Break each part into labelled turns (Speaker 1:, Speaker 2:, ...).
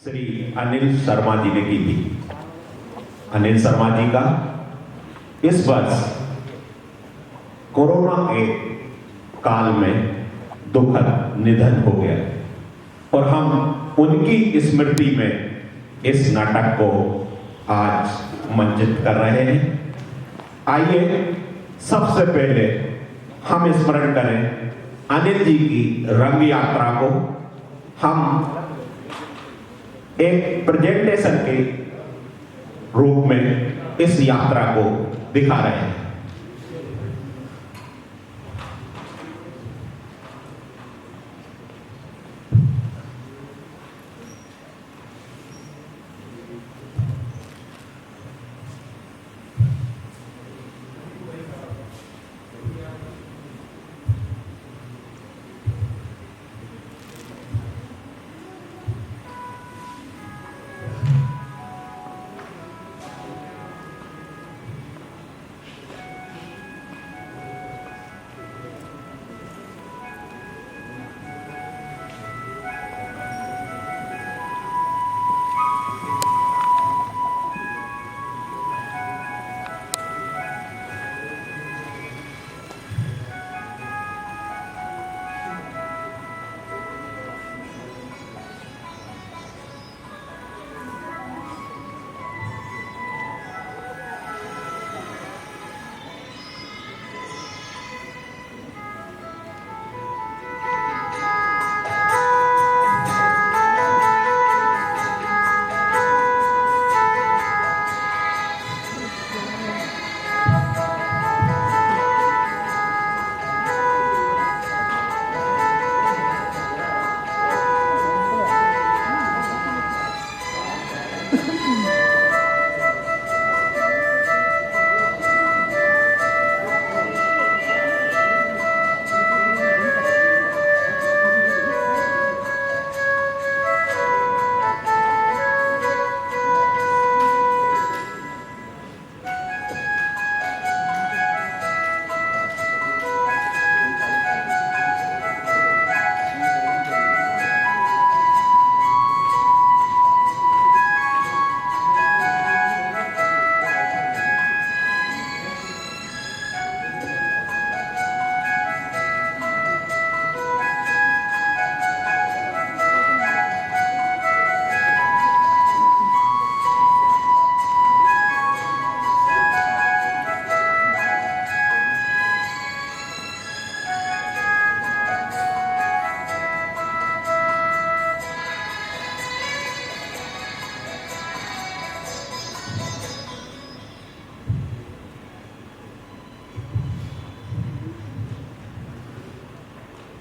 Speaker 1: श्री अनिल शर्मा जी ने की थी। अनिल शर्मा जी का इस वर्ष कोरोना के काल में दुखद निधन हो गया और हम उनकी स्मृति में इस नाटक को आज मंचित कर रहे हैं। आइए सबसे पहले हम स्मरण करें अनिल जी की रंग यात्रा को। हम एक प्रेजेंटेशन के रूप में इस यात्रा को दिखा रहे हैं।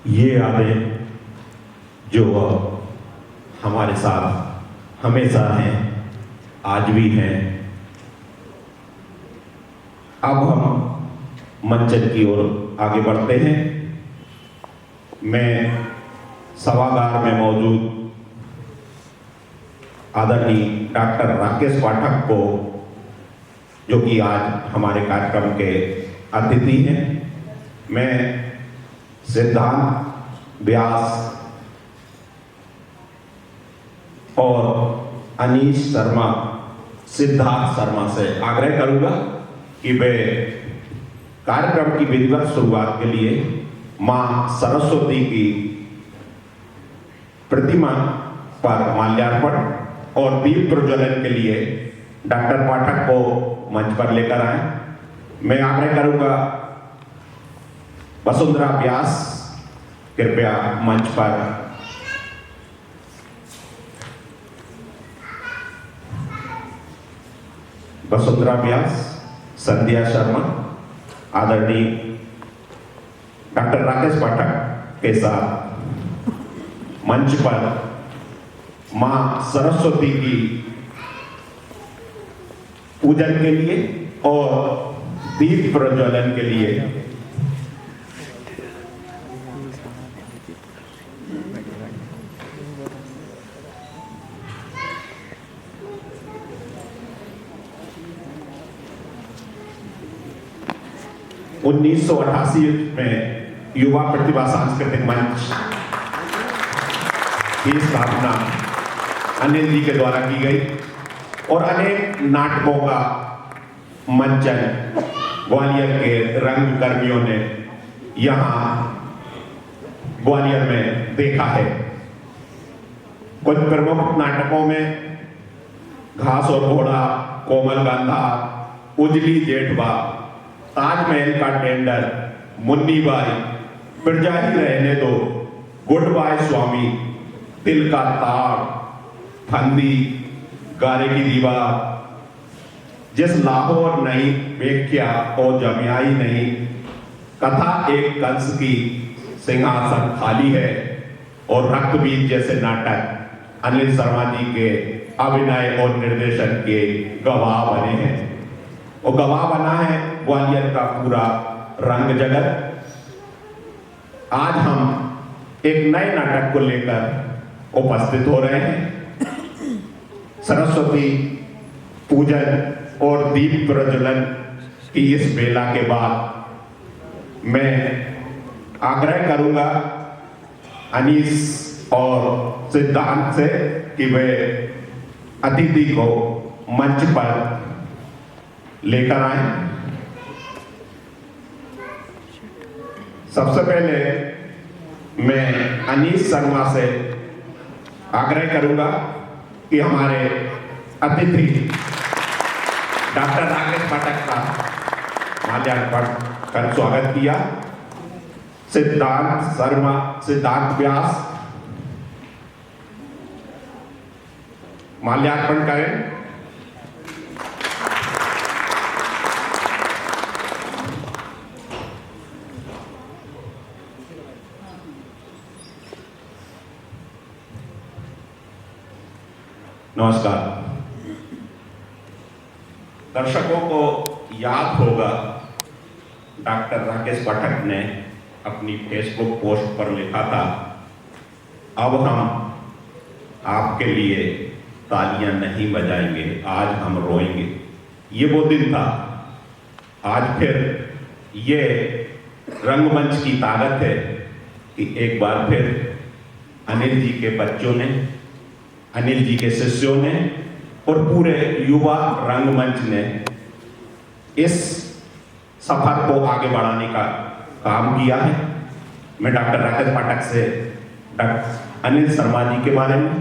Speaker 1: ये यादें जो हमारे साथ हमेशा हैं, आज भी हैं। अब हम मंचन की ओर आगे बढ़ते हैं। मैं सभागार में मौजूद आदरणीय डॉक्टर राकेश पाठक को, जो कि आज हमारे कार्यक्रम के अतिथि हैं, मैं सिद्धांत व्यास और अनीश शर्मा, सिद्धार्थ शर्मा से आग्रह करूंगा कि वे कार्यक्रम की विधिवत शुरुआत के लिए मां सरस्वती की प्रतिमा पर माल्यार्पण और दीप प्रज्वलन के लिए डॉक्टर पाठक को मंच पर लेकर आए। मैं आग्रह करूंगा वसुंधरा व्यास कृपया मंच पर। वसुंधरा व्यास, संध्या शर्मा, आदरणीय डॉक्टर राकेश पाठक के साथ मंच पर मां सरस्वती की पूजन के लिए और दीप प्रज्वलन के लिए (1988) में युवा प्रतिभा सांस्कृतिक मंच की स्थापना अनिल जी के द्वारा की गई और अनेक नाटकों का मंचन ग्वालियर के रंग कर्मियों ने यहाँ ग्वालियर में देखा है। कुछ प्रमुख नाटकों में घास और घोड़ा, कोमल गांधा, उजली जेठवा, ताजमहल का टेंडर, मुन्नी बाई, प्रजा ही रहने दो, गुड बाय स्वामी, दिल का ताड़, फंदी, गारे की दीवार, जिस लाहौर नहीं व्याख्या और जमियाई नहीं, कथा एक कंस की, सिंहासन खाली है और रक्तबीज जैसे नाटक अनिल शर्मा जी के अभिनय और निर्देशन के गवाह बने हैं और गवाह बना है ग्वालियर का पूरा रंग जगत। आज हम एक नए नाटक को लेकर उपस्थित हो रहे हैं। सरस्वती पूजन और दीप प्रज्वलन की इस बेला के बाद मैं आग्रह करूंगा अनीस और सिद्धांत से कि वे अतिथि को मंच पर लेकर आए। सबसे पहले मैं अनीस शर्मा से आग्रह करूंगा कि हमारे अतिथि डॉक्टर राकेश पाठक का माल्यार्पण कर स्वागत किया। सिद्धांत व्यास माल्यार्पण करें। नमस्कार। दर्शकों को याद होगा डॉक्टर राकेश पाठक ने अपनी फेसबुक पोस्ट पर लिखा था, अब हम आपके लिए तालियां नहीं बजाएंगे, आज हम रोएंगे। ये वो दिन था। आज फिर ये रंगमंच की ताकत है कि एक बार फिर अनिल जी के बच्चों ने, अनिल जी के शिष्यों ने और पूरे युवा रंगमंच ने इस सफर को आगे बढ़ाने का काम किया है। मैं डॉक्टर राकेश पाठक से डॉक्टर अनिल शर्मा जी के बारे में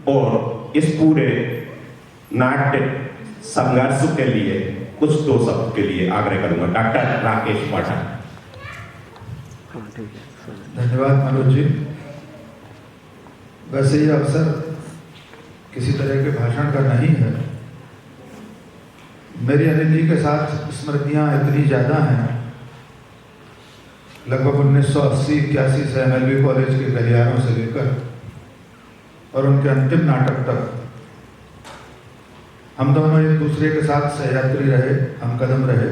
Speaker 1: और इस पूरे नाट्य संघर्ष के लिए कुछ दो शब्द के लिए आग्रह करूंगा। डॉक्टर राकेश पाठक।
Speaker 2: धन्यवाद मनोज जी। वैसे ये अवसर किसी तरह के भाषण का नहीं है। मेरी अनिल जी के साथ स्मृतियां इतनी ज़्यादा हैं, लगभग 1980-81 से MLB कॉलेज के गलियारों से लेकर और उनके अंतिम नाटक तक हम दोनों एक दूसरे के साथ सहयात्री रहे, हम कदम रहे।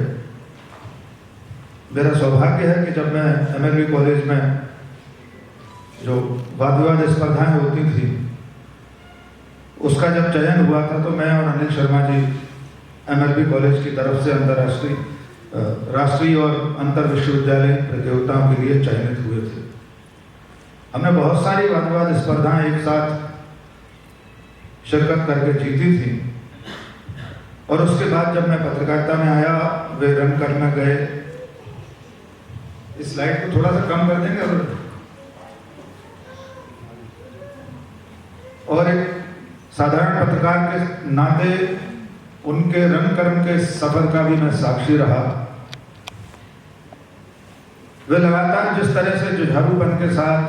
Speaker 2: मेरा सौभाग्य है कि जब मैं MLB कॉलेज में जो वाद विवाद स्पर्धाएं होती थी उसका जब चयन हुआ था तो मैं और अनिल शर्मा जी MLB कॉलेज की तरफ से अंतर्राष्ट्रीय, राष्ट्रीय और अंतर विश्वविद्यालय प्रतियोगिताओं के लिए चयनित हुए थे। हमने बहुत सारी वाद विवाद स्पर्धाएं एक साथ शिरकत करके जीती थी और उसके बाद जब मैं पत्रकारिता में आया, वे रन करने गए। इस स्लाइड को थोड़ा सा कम कर देंगे और एक साधारण पत्रकार के नाते उनके रंग कर्म के सफर का भी मैं साक्षी रहा। वे लगातार जिस तरह से जुझारूपन के साथ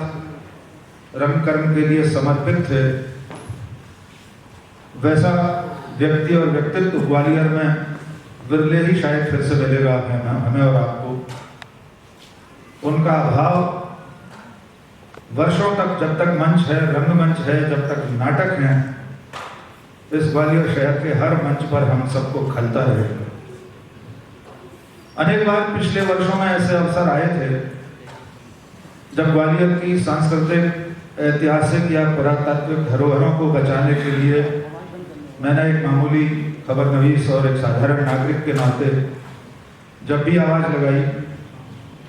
Speaker 2: रंग कर्म के लिए समर्पित थे, वैसा व्यक्ति और व्यक्तित्व ग्वालियर में विरले ही शायद फिर से मिलेगा हमें और आपको। उनका अभाव वर्षों तक, जब तक मंच है, रंगमंच है, जब तक नाटक है, इस ग्वालियर शहर के हर मंच पर हम सबको खलता रहेगा। अनेक बार पिछले वर्षों में ऐसे अवसर आए थे जब ग्वालियर की सांस्कृतिक, ऐतिहासिक या पुरातात्विक धरोहरों को बचाने के लिए मैंने एक मामूली खबरनवीस और एक साधारण नागरिक के नाते जब भी आवाज लगाई।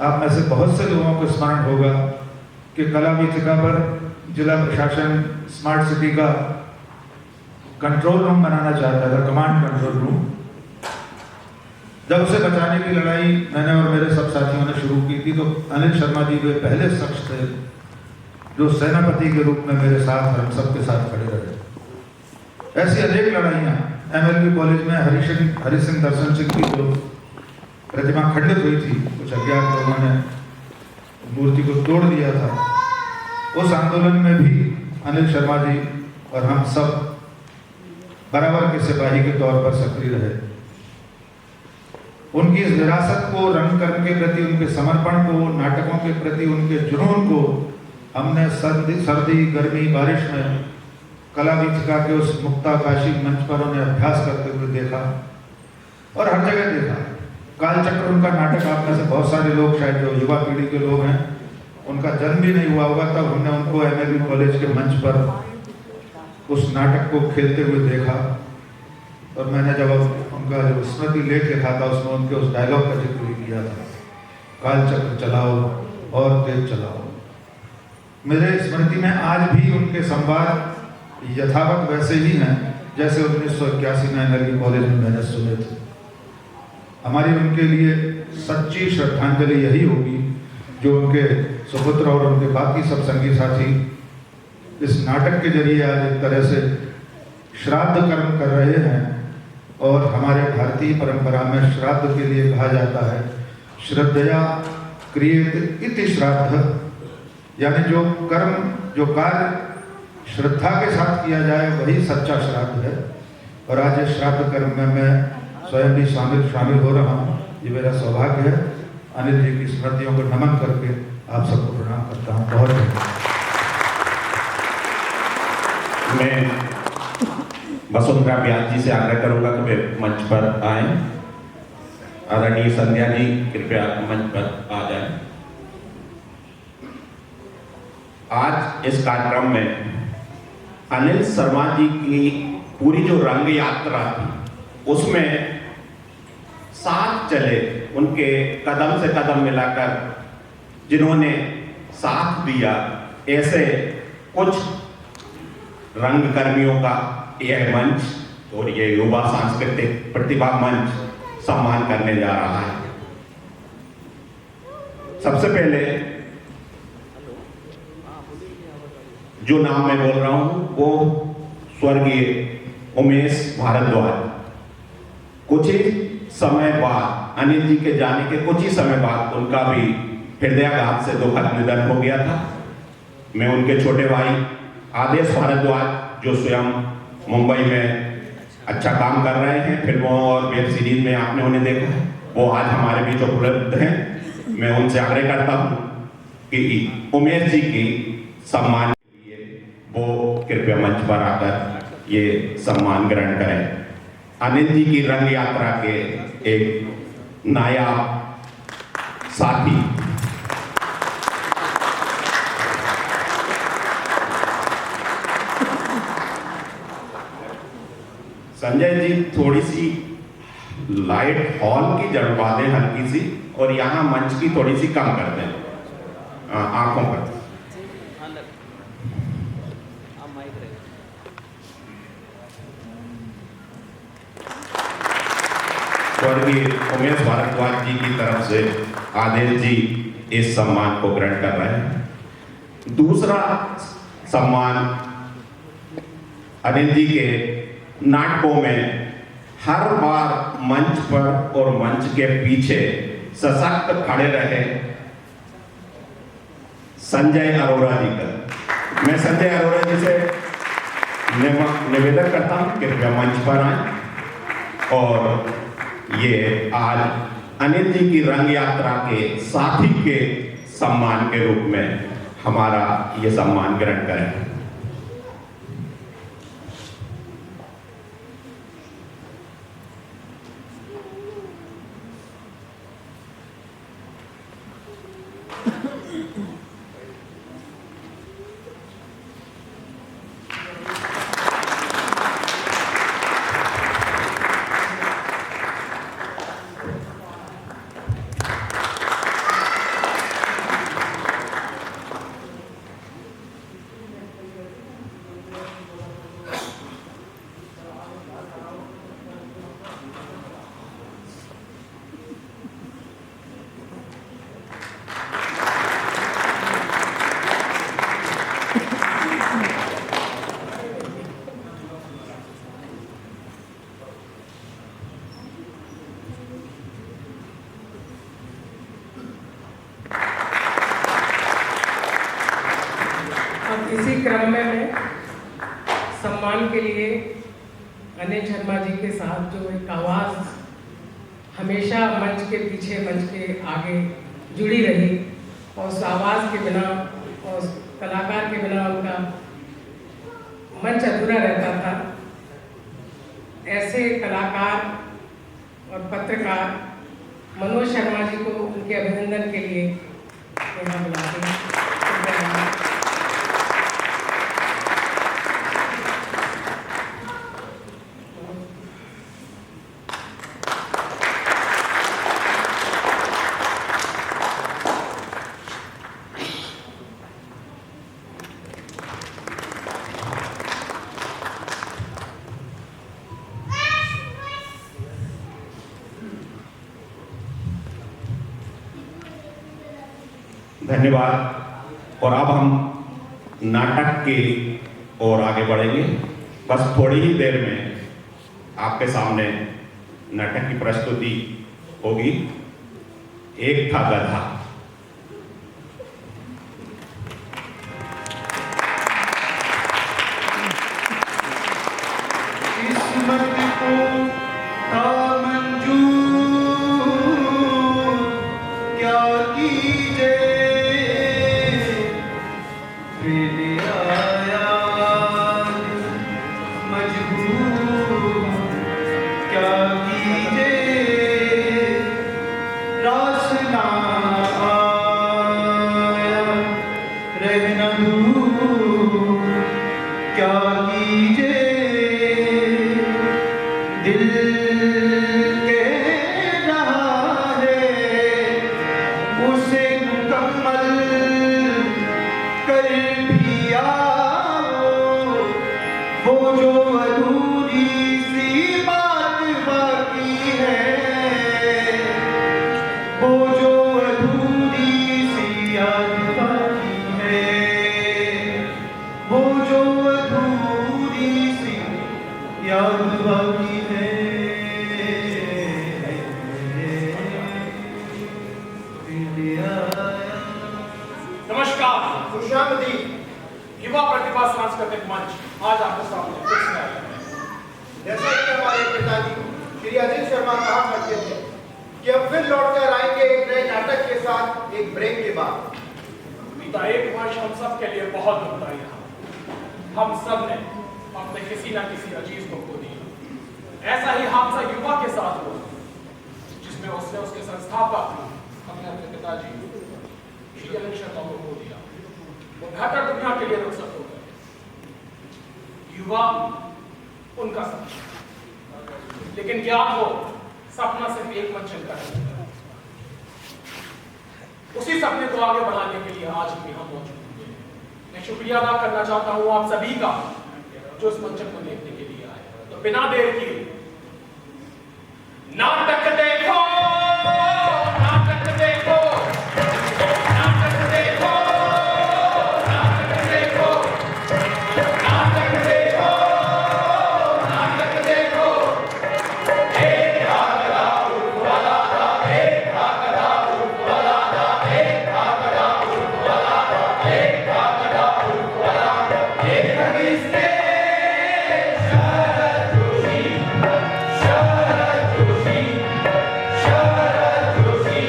Speaker 2: आप में से बहुत से लोगों को स्मरण होगा कि कला वीथिका पर जिला प्रशासन स्मार्ट सिटी का कंट्रोल रूम बनाना चाहता था, कमांड कंट्रोल रूम। जब उसे बचाने की लड़ाई मैंने और मेरे सब साथियों ने शुरू की थी, तो अनिल शर्मा जी वे पहले शख्स थे जो सेनापति के रूप में मेरे साथ हम सबके साथ खड़े रहे। ऐसी अनेक लड़ाइयाँ MLB कॉलेज में हरि सिंह दर्शन सिंह की जो प्रतिमा खंडित हुई थी, कुछ अज्ञात लोगों ने मूर्ति को तोड़ दिया था, उस आंदोलन में भी अनिल शर्मा जी और हम सब बराबर के सिपाही के तौर पर सक्रिय रहे। उनकी इस विरासत को, रंगकर्म के प्रति उनके समर्पण को, नाटकों के प्रति उनके जुनून को हमने सर्दी गर्मी बारिश में कला वीथिका के उस मुक्ताकाशी मंच पर उन्हें अभ्यास करते हुए देखा और हर जगह देखा। कालचक्र उनका नाटक, आप में से बहुत सारे लोग शायद जो युवा पीढ़ी के लोग हैं, उनका जन्म भी नहीं हुआ होगा तब हमने उनको MLB कॉलेज के मंच पर उस नाटक को खेलते हुए देखा। और मैंने जब उनका जो स्मृति लेख लिखा था उसमें उनके उस डायलॉग का जिक्र भी किया था, कालचक्र चलाओ और तेज चलाओ। मेरे स्मृति में आज भी उनके संवाद यथावत वैसे ही हैं जैसे 1981 में MLB कॉलेज में मैंने सुने थे। हमारी उनके लिए सच्ची श्रद्धांजलि यही होगी जो उनके सुपुत्र और उनके बाकी सब संगी साथी इस नाटक के जरिए आज एक तरह से श्राद्ध कर्म कर रहे हैं। और हमारे भारतीय परंपरा में श्राद्ध के लिए कहा जाता है श्रद्धया क्रियेत इति श्राद्ध, यानी जो कर्म, जो कार्य श्रद्धा के साथ किया जाए वही सच्चा श्राद्ध है। और आज इस श्राद्ध कर्म में मैं स्वयं भी शामिल हो रहा हूँ। ये मेरा सौभाग्य है। अनिल जी की स्मृतियों को नमन करके आप सबको प्रणाम करता हूँ। बहुत धन्यवाद।
Speaker 1: मैं वसुंधरा व्यास जी से आग्रह करूंगा कि वे मंच पर आए। आदरणीय संध्या जी कृपया मंच पर आ जाएं। आज इस कार्यक्रम में अनिल शर्मा जी की पूरी जो रंग यात्रा थी उसमें साथ चले, उनके कदम से कदम मिलाकर जिन्होंने साथ दिया, ऐसे कुछ रंगकर्मियों का यह मंच और ये युवा सांस्कृतिक प्रतिभा मंच सम्मान करने जा रहा है। सबसे पहले जो नाम मैं बोल रहा हूं वो स्वर्गीय उमेश भारद्वाज। कुछ ही समय बाद, अनिल जी के जाने के कुछ ही समय बाद उनका भी हृदयाघात से दुखद निधन हो गया था। मैं उनके छोटे भाई आदेश भारद्वाज, जो स्वयं मुंबई में अच्छा काम कर रहे हैं, फिल्मों और वेब सीरीज में आपने उन्हें देखा है, वो आज हमारे बीच उपलब्ध हैं। मैं उनसे आग्रह करता हूं कि उमेश जी की सम्मान के लिए वो कृपया मंच पर आकर ये सम्मान ग्रहण करें। अनिल जी की रंग यात्रा के एक नायाब साथी, संजय जी थोड़ी सी लाइट हॉल की जड़वा दें हल्की सी, और यहाँ मंच की थोड़ी सी कम कर दें आंखों पर। स्वर्गीय उमेश भारद्वाज जी की तरफ से आदेश जी इस सम्मान को ग्रहण कर रहे हैं। दूसरा सम्मान अनिल जी के नाटकों में हर बार मंच पर और मंच के पीछे सशक्त खड़े रहे संजय अरोरा जी का। मैं संजय अरोरा जी से निवेदन करता हूं कृपया मंच पर आए और ये आज अनिल जी की रंग यात्रा के साथी के सम्मान के रूप में हमारा ये सम्मान ग्रहण करें।
Speaker 3: सम्मान के लिए अनिल शर्मा जी के साथ जो एक आवाज़ हमेशा मंच के पीछे मंच के आगे जुड़ी रही, और उस आवाज़ के बिना और उस कलाकार के बिना उनका मंच अधूरा रहता था। ऐसे कलाकार और पत्रकार मनोज शर्मा जी को उनके अभिनंदन के लिए यहाँ बुलाते हैं।
Speaker 1: धन्यवाद। और अब हम नाटक के ओर आगे बढ़ेंगे। बस थोड़ी ही देर में आपके सामने नाटक की प्रस्तुति होगी। एक था गधा।
Speaker 2: किस्मत को था मंजूर, क्या कीजिए फिर आया मजबूर, क्या कीजिए रास ना आया रहना दूर, क्या कीजिए दिल के रहा है उसे मुकम्मल कर भी आओ, वो जो अधूरी सी बात बाकी है, वो जो अधूरी सी याद बाकी है, वो जो अधूरी सी याद बाकी है।
Speaker 4: नमस्कार। खुशामदी युवा प्रतिभा सांस्कृतिक मंच आज आपके सामने फिर से आया है।
Speaker 5: जैसा कि हमारे पिताजी श्री अनिल शर्मा कहा करते थे कि अब फिर लौटकर आएंगे एक नए नाटक के साथ एक ब्रेक के बाद।
Speaker 4: बीता एक वर्ष हम सब के लिए बहुत दुखदायी रहा। हम सब ने अपने किसी न किसी अजीज को खो दिया। ऐसा ही हादसा युवा के साथ हुआ, जिसमें उसने उसके संस्थापक अपने पिताजी श्री अनिल शर्मा को खो दिया। वो बेहतर दुनिया के लिए रुखसत हो गए। युवा उनका सपना, लेकिन क्या हो, सपना सिर्फ एक मंजिल का है। उसी सपने को आगे बढ़ाने के लिए आज हम यहाँ मौजूद हैं। मैं शुक्रिया अदा करना चाहता हूँ आप सभी का जो इस मंचन को देखने के लिए आए। तो बिना देर किए नाटक देखो, नाटक देखो, नाटक देखो, नाटक देखो, नाटक देखो, नाटक देखो। एक आगरा उर्वला दा, एक आगरा उर्वला दा, एक आगरा उर्वला दा, एक आगरा उर्वला दा, एक हगिस्ते शरद जोशी, शरद जोशी, शरद जोशी।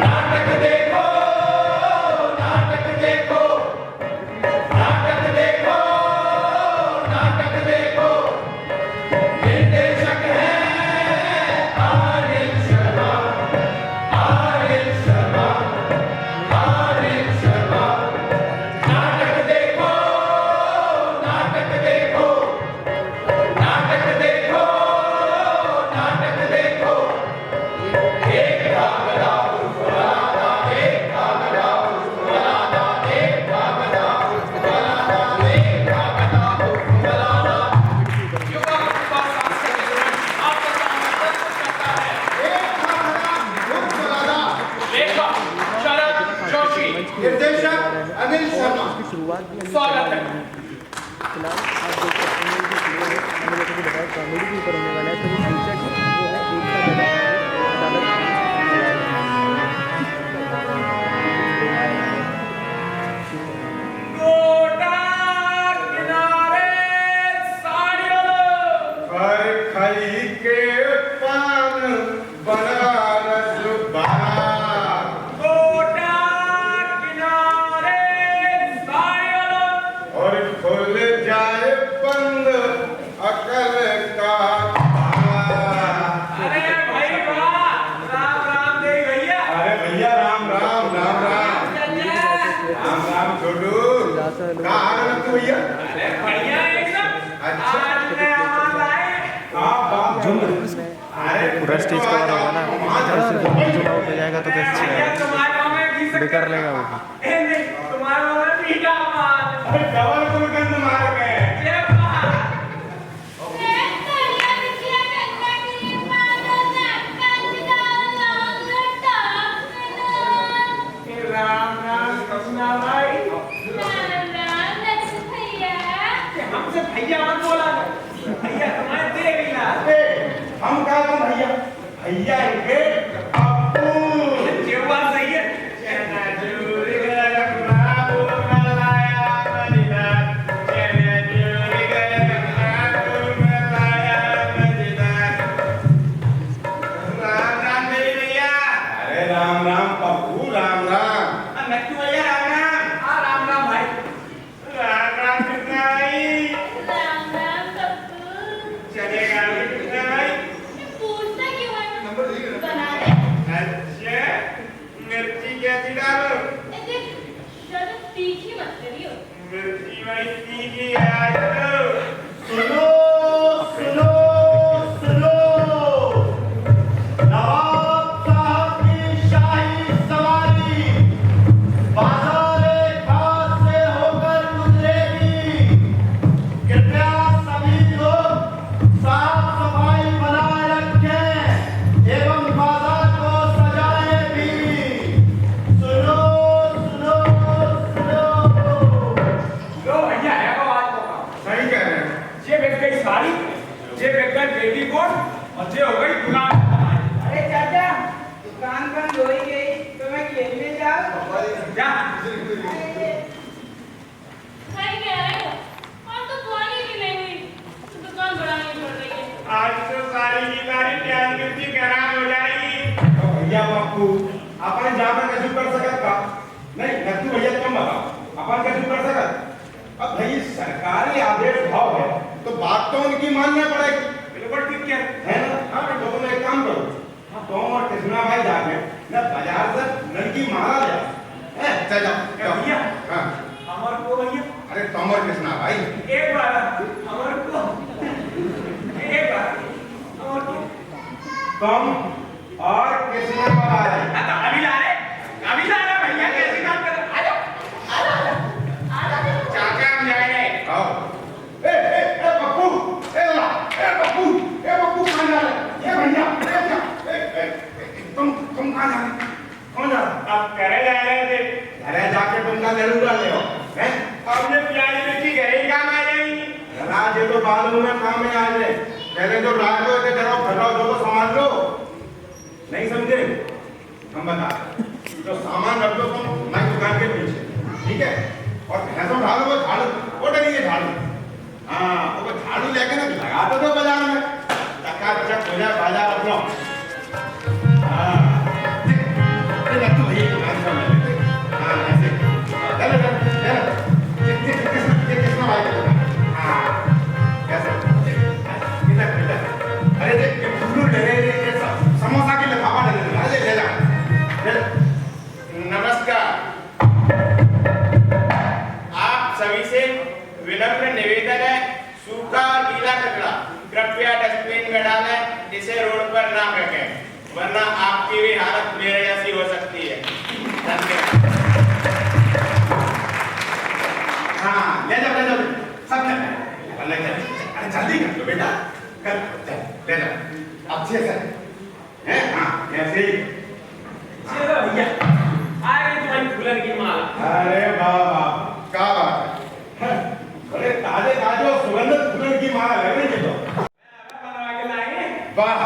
Speaker 4: नाटक देखो, नाटक देखो, नाटक देखो, नाटक देखो। निर्देशक हैं अनिल शर्मा, अनिल शर्मा, अनिल शर्मा। नाटक देखो, नाटक देखो, नाटक देखो, नाटक देखो। एक आगरा उर्वला दा, एक आगरा उर्वला दा, एक आगरा उर्वला दा, एक आगरा उर्वला दा। युवा प्रतिभा सांस्कृतिक मंच आपके सामने प्रस्तुत करता है
Speaker 5: एक आगरा उर्वला दा,
Speaker 4: लेखक शरद जोशी।
Speaker 5: निर्देशक अनिल शर्मा।
Speaker 6: शुरुआत भी
Speaker 4: स्वागत है।
Speaker 6: फिलहाल आप देख सकते हैं कि वीडियो है, मैंने जैसे कि बताया कॉमेडी के ऊपर होने वाला है। तो वो फीचर वो है एक का
Speaker 4: गोटा किनारे
Speaker 7: खाई के पान बनारस बारा
Speaker 4: कोटा किनारे सायल
Speaker 7: और खुल जाए बंद अकल का ताला।
Speaker 4: अरे भाई वाह, राम राम दे भैया।
Speaker 7: अरे भैया राम राम राम राम राम राम छोटू कहाँ आ गए तू भैया?
Speaker 4: अरे बढ़िया एकदम।
Speaker 7: अच्छा।
Speaker 4: आज मैं आवाज आए।
Speaker 7: आप बात
Speaker 6: जूम
Speaker 7: करो।
Speaker 6: करो इसमें
Speaker 7: अरे
Speaker 6: पूरा स्टेज कवर होगा ना, जूम आउट हो जाएगा तो कैसे
Speaker 4: भैया
Speaker 6: चलेगा,
Speaker 4: तुम्हारे गाँव में घी सकते
Speaker 6: बेकार लगेगा वो भी।
Speaker 4: ए नहीं, तुम्हारे गाँव में मीठा पान।
Speaker 7: अरे डबल गुलकंद मार गए।
Speaker 4: ये बात। राम राम कृष्णा भाई। हमसे भैया मत बोला कर। भैया तुम्हारे देवी ना।
Speaker 7: हम कहा तुम भैया भैया इनके अब्बू।
Speaker 4: जो बात सही है। चना चूरी गरम बाबू मलाया मदीना। चना चूरी गरम बाबू मलाया मदीना। राम राम मेरी भैया।
Speaker 7: अरे राम राम पप्पू राम राम।
Speaker 4: नट्टू भैया राम राम। हाँ राम राम भाई। राम राम कृष्णा भाई। चलेगा कृष्णा भाई। अच्छा मिर्ची कैसी डालो? मिर्ची भाई तीखी आज तो।
Speaker 7: सुनो सुनो सुनो नवाब साहब की शाही सवारी बाजारे खास से होकर गुजरेगी। कृपया सभी लोग साफ सफाई बनाए रखें एवं बाजार को सजाएं भी। सुनो सुनो सुनो।
Speaker 4: लो भैया है वो आज मौका।
Speaker 7: सही कह रहे हैं।
Speaker 4: ये बिक गई साड़ी, ये बिक गई बेटी कोट और ये हो गई दुकान।
Speaker 8: अरे चाचा, दुकान बंद हो ही गई तो मैं खेलने जाऊं?
Speaker 4: जा। आज तो सारी की सारी प्याज मिर्ची खराब हो जाएगी।
Speaker 7: तो भैया बापू अपन जाकर कैसे कर सकत का? नहीं नत्थू भैया तुम बताओ अपन कैसे कर सकत? अब भाई सरकारी आदेश भाव है तो बात तो उनकी माननी पड़ेगी।
Speaker 4: बिल्कुल ठीक है।
Speaker 7: है ना? हाँ तो तुम एक काम करो तुम और कृष्णा भाई जाके ना बाजार से लड़की मारा ले आओ। चल जाओ
Speaker 4: भैया।
Speaker 7: हाँ
Speaker 4: हमारे को भैया
Speaker 7: अरे तुम और कृष्णा भाई
Speaker 4: एक बार हमारे को एक बार हमारे को
Speaker 7: तुम और कृष्णा भाई
Speaker 4: अभी ला रहे भैया कैसे काम कर रहे? आ जाओ चाचा हम जाएंगे।
Speaker 7: आओ। ए पप्पू पप्पू कहाँ जा रहे? ये भैया तुम कहाँ जा रहे? कौन जा रहा?
Speaker 4: अब करे जा रहे थे।
Speaker 7: घरे जाके तुम का जरूर ले हो हैं?
Speaker 4: अब ये प्याज मिर्ची गई काम आ जाएंगी।
Speaker 7: राज ये तो मालूम है काम में आज है। पहले जो रात को इतने घरों घटाओ जो संभाल लो नहीं समझे? हम बता जो सामान रख दो तुम मैं दुकान के पीछे ठीक है और भैंसों ढालो वो झाड़ू वो डलेंगे झाड़ू। हाँ वो झाड़ू लेके ना लगा दो बाजार में चकाचक हो जाए बाजार अपना। हाँ ये लट्टू भैया की बात कर रहे थे। हाँ ऐसे चलो कितना भाई हाँ कैसे कितना अरे देख फुल्लू डरे समोसा की लिफाफा डरे अरे ले जा।
Speaker 4: नमस्कार। आप सभी से विनम्र निवेदन है सूखा और गीला कचरा कृपया डस्टबिन में डालें, इसे रोड पर ना फेंकें वरना आपकी भी हालत मेरे जैसी हो सकती है। धन्यवाद।
Speaker 7: हाँ ले जाओ सब ले अरे जल्दी कर लो बेटा कर ले जाओ अच्छे से हैं हाँ ऐसे ही।
Speaker 4: चलो भैया आगे तुम्हारी फूलन की माला।
Speaker 7: अरे बाबा क्या बात है बड़े ताजे ताजे और सुगंधित फूलों की माला लग रही है तो
Speaker 4: बनवा के लाएंगे।
Speaker 7: वाह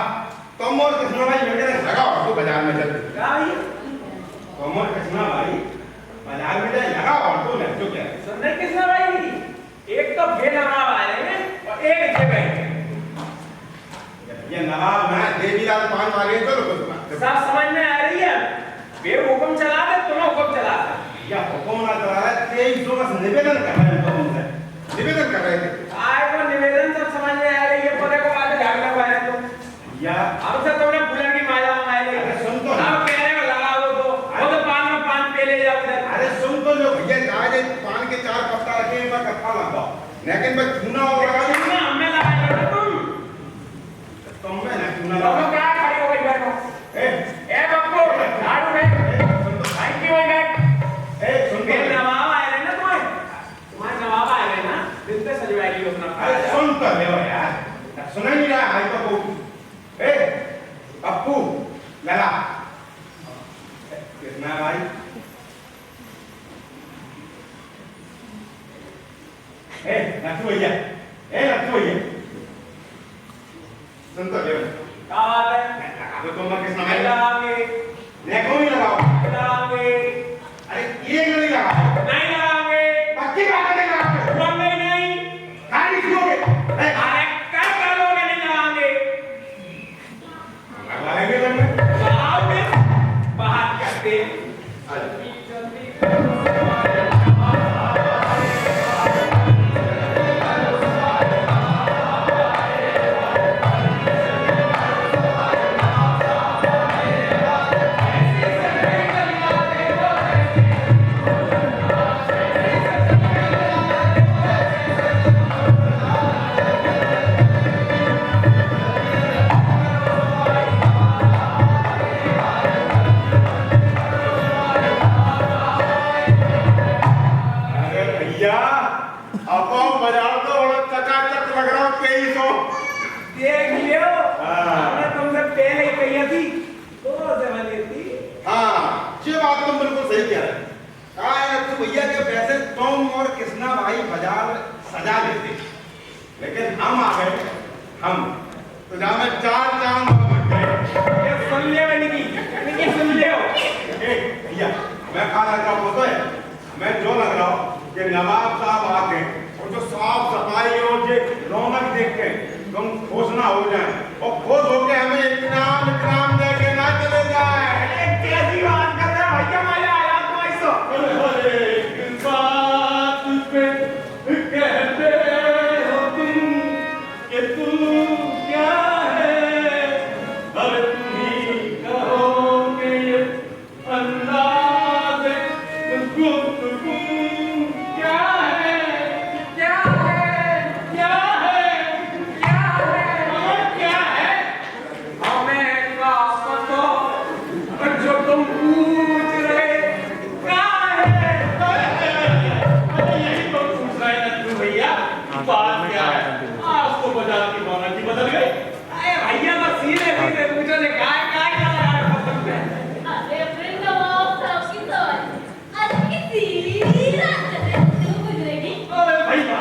Speaker 7: तुम और कृष्णा भाई मिलकर लगाओ तो बाजार में चल
Speaker 4: क्या भैया?
Speaker 7: तुम और कृष्णा भाई बाजार में जाए लगाओ ऑटो ले जो क्या
Speaker 4: सुनने किसने भाई? एक तो भेड़ हमारा आ रहे हैं और एक जेब है।
Speaker 7: आवाज मारी है, चलो बस
Speaker 4: सब समझ में आ रही है। वे हुक्म चला दे, तुम्हें हुक्म चला दे।
Speaker 7: या हुक्म ना चला रहा है, 2300 का निवेदन कर रहे हैं तुमसे, निवेदन कर रहे थे।
Speaker 4: आए को निवेदन सब समझ में आ रही है, पता को बात झाड़ने को आया तुम।
Speaker 7: या
Speaker 4: हमसे तुमने बुलेट की माला मंगाई ले।
Speaker 7: अरे सुन तो ना।
Speaker 4: अब कहने को लगा वो तो पान में पान पे ले जाओ इधर।
Speaker 7: अरे सुन तो लो भैया, आज पान के 4 पत्ता रखे हैं, मैं कट्ठा लगाओ, लेकिन मैं चूना और लगा दूं।
Speaker 4: चूना हमें लगाया था तुम।
Speaker 7: तुम में ना चूना
Speaker 4: तुम
Speaker 7: लगा।
Speaker 4: क्या खड़ी हो गई बैठो। ए बप्पू, झाड़ू में। थैंक यू बैठ।
Speaker 7: सुन तो
Speaker 4: मेरे नवाब आए रहे ना तुम्हें। तुम्हारे नवाब आए रहे ना, रिश्ते सजवाई ली अपना।
Speaker 7: अरे सुन तो लो यार, सुना नहीं रहा है तो को। पप्पू लगा कितना भाई? लक्ष्मू भैया, लक्ष्मू भैया, सुन तो लो।
Speaker 4: क्या बात है?
Speaker 7: अब तुम मैं किस
Speaker 4: नहीं
Speaker 7: नाम
Speaker 4: लगाओगे।
Speaker 7: देखो नहीं लगाओ।
Speaker 4: लगाओगे।
Speaker 7: अरे ये नहीं लगाओ।
Speaker 4: नहीं लगाओगे।
Speaker 7: पक्की बात है, नहीं लगाओ।
Speaker 4: बोलने नहीं।
Speaker 7: गाड़ी छूओगे।
Speaker 4: अरे कर लोगे नहीं लगाओगे।
Speaker 7: लगाएंगे तुमने।
Speaker 4: लगाओगे। बाहर करते।
Speaker 7: बाजार तो बड़ा चकाचक लग रहा है 2300।
Speaker 4: देख लियो।
Speaker 7: हाँ।
Speaker 4: हमने तुमसे पहले ही कही थी, तो जमाने थी।
Speaker 7: हाँ, ये बात तुम बिल्कुल सही कह रहे हैं। तो भैया के पैसे तुम और कृष्णा भाई बाजार सजा लेते, लेकिन हम आ गए, हम तो जहाँ में 4 चांद बन गए।
Speaker 4: ये सुन लियो नहीं सुन लियो।
Speaker 7: भैया मैं खा रहा हूँ तो है, मैं जो लग रहा हूँ कि नवाब साहब आके और जो साफ सफाई और जो रौनक देख के तुम खुश ना हो जाए और खुश होके हमें इनाम दे के ना चले जाए।
Speaker 4: कैसी बात कर रहे हो भैया, मजा आया तो ऐसा।
Speaker 7: इस बात पे कहते हो तुम कि तू क्या है, अरे तुम ही कहो कि ये अंदाज़ गुफ्तगू क्या है,
Speaker 4: क्या है,
Speaker 7: क्या है,
Speaker 4: क्या है,
Speaker 7: और क्या है?
Speaker 4: हमें क्या पता, जो तुम पूछ रहे क्या है।
Speaker 7: अरे यही तो पूछ रहे हैं तू भैया, बात क्या है? आपको बाजार की रौनक ही बदल गई।
Speaker 4: अरे भैया तो सीधे सीधे पूछो ने क्या क्या लगा है पसंद है।
Speaker 9: अरे वृंद वाव सबकी तो आज किसी रात से तू गुजरेगी।
Speaker 7: अरे भैया,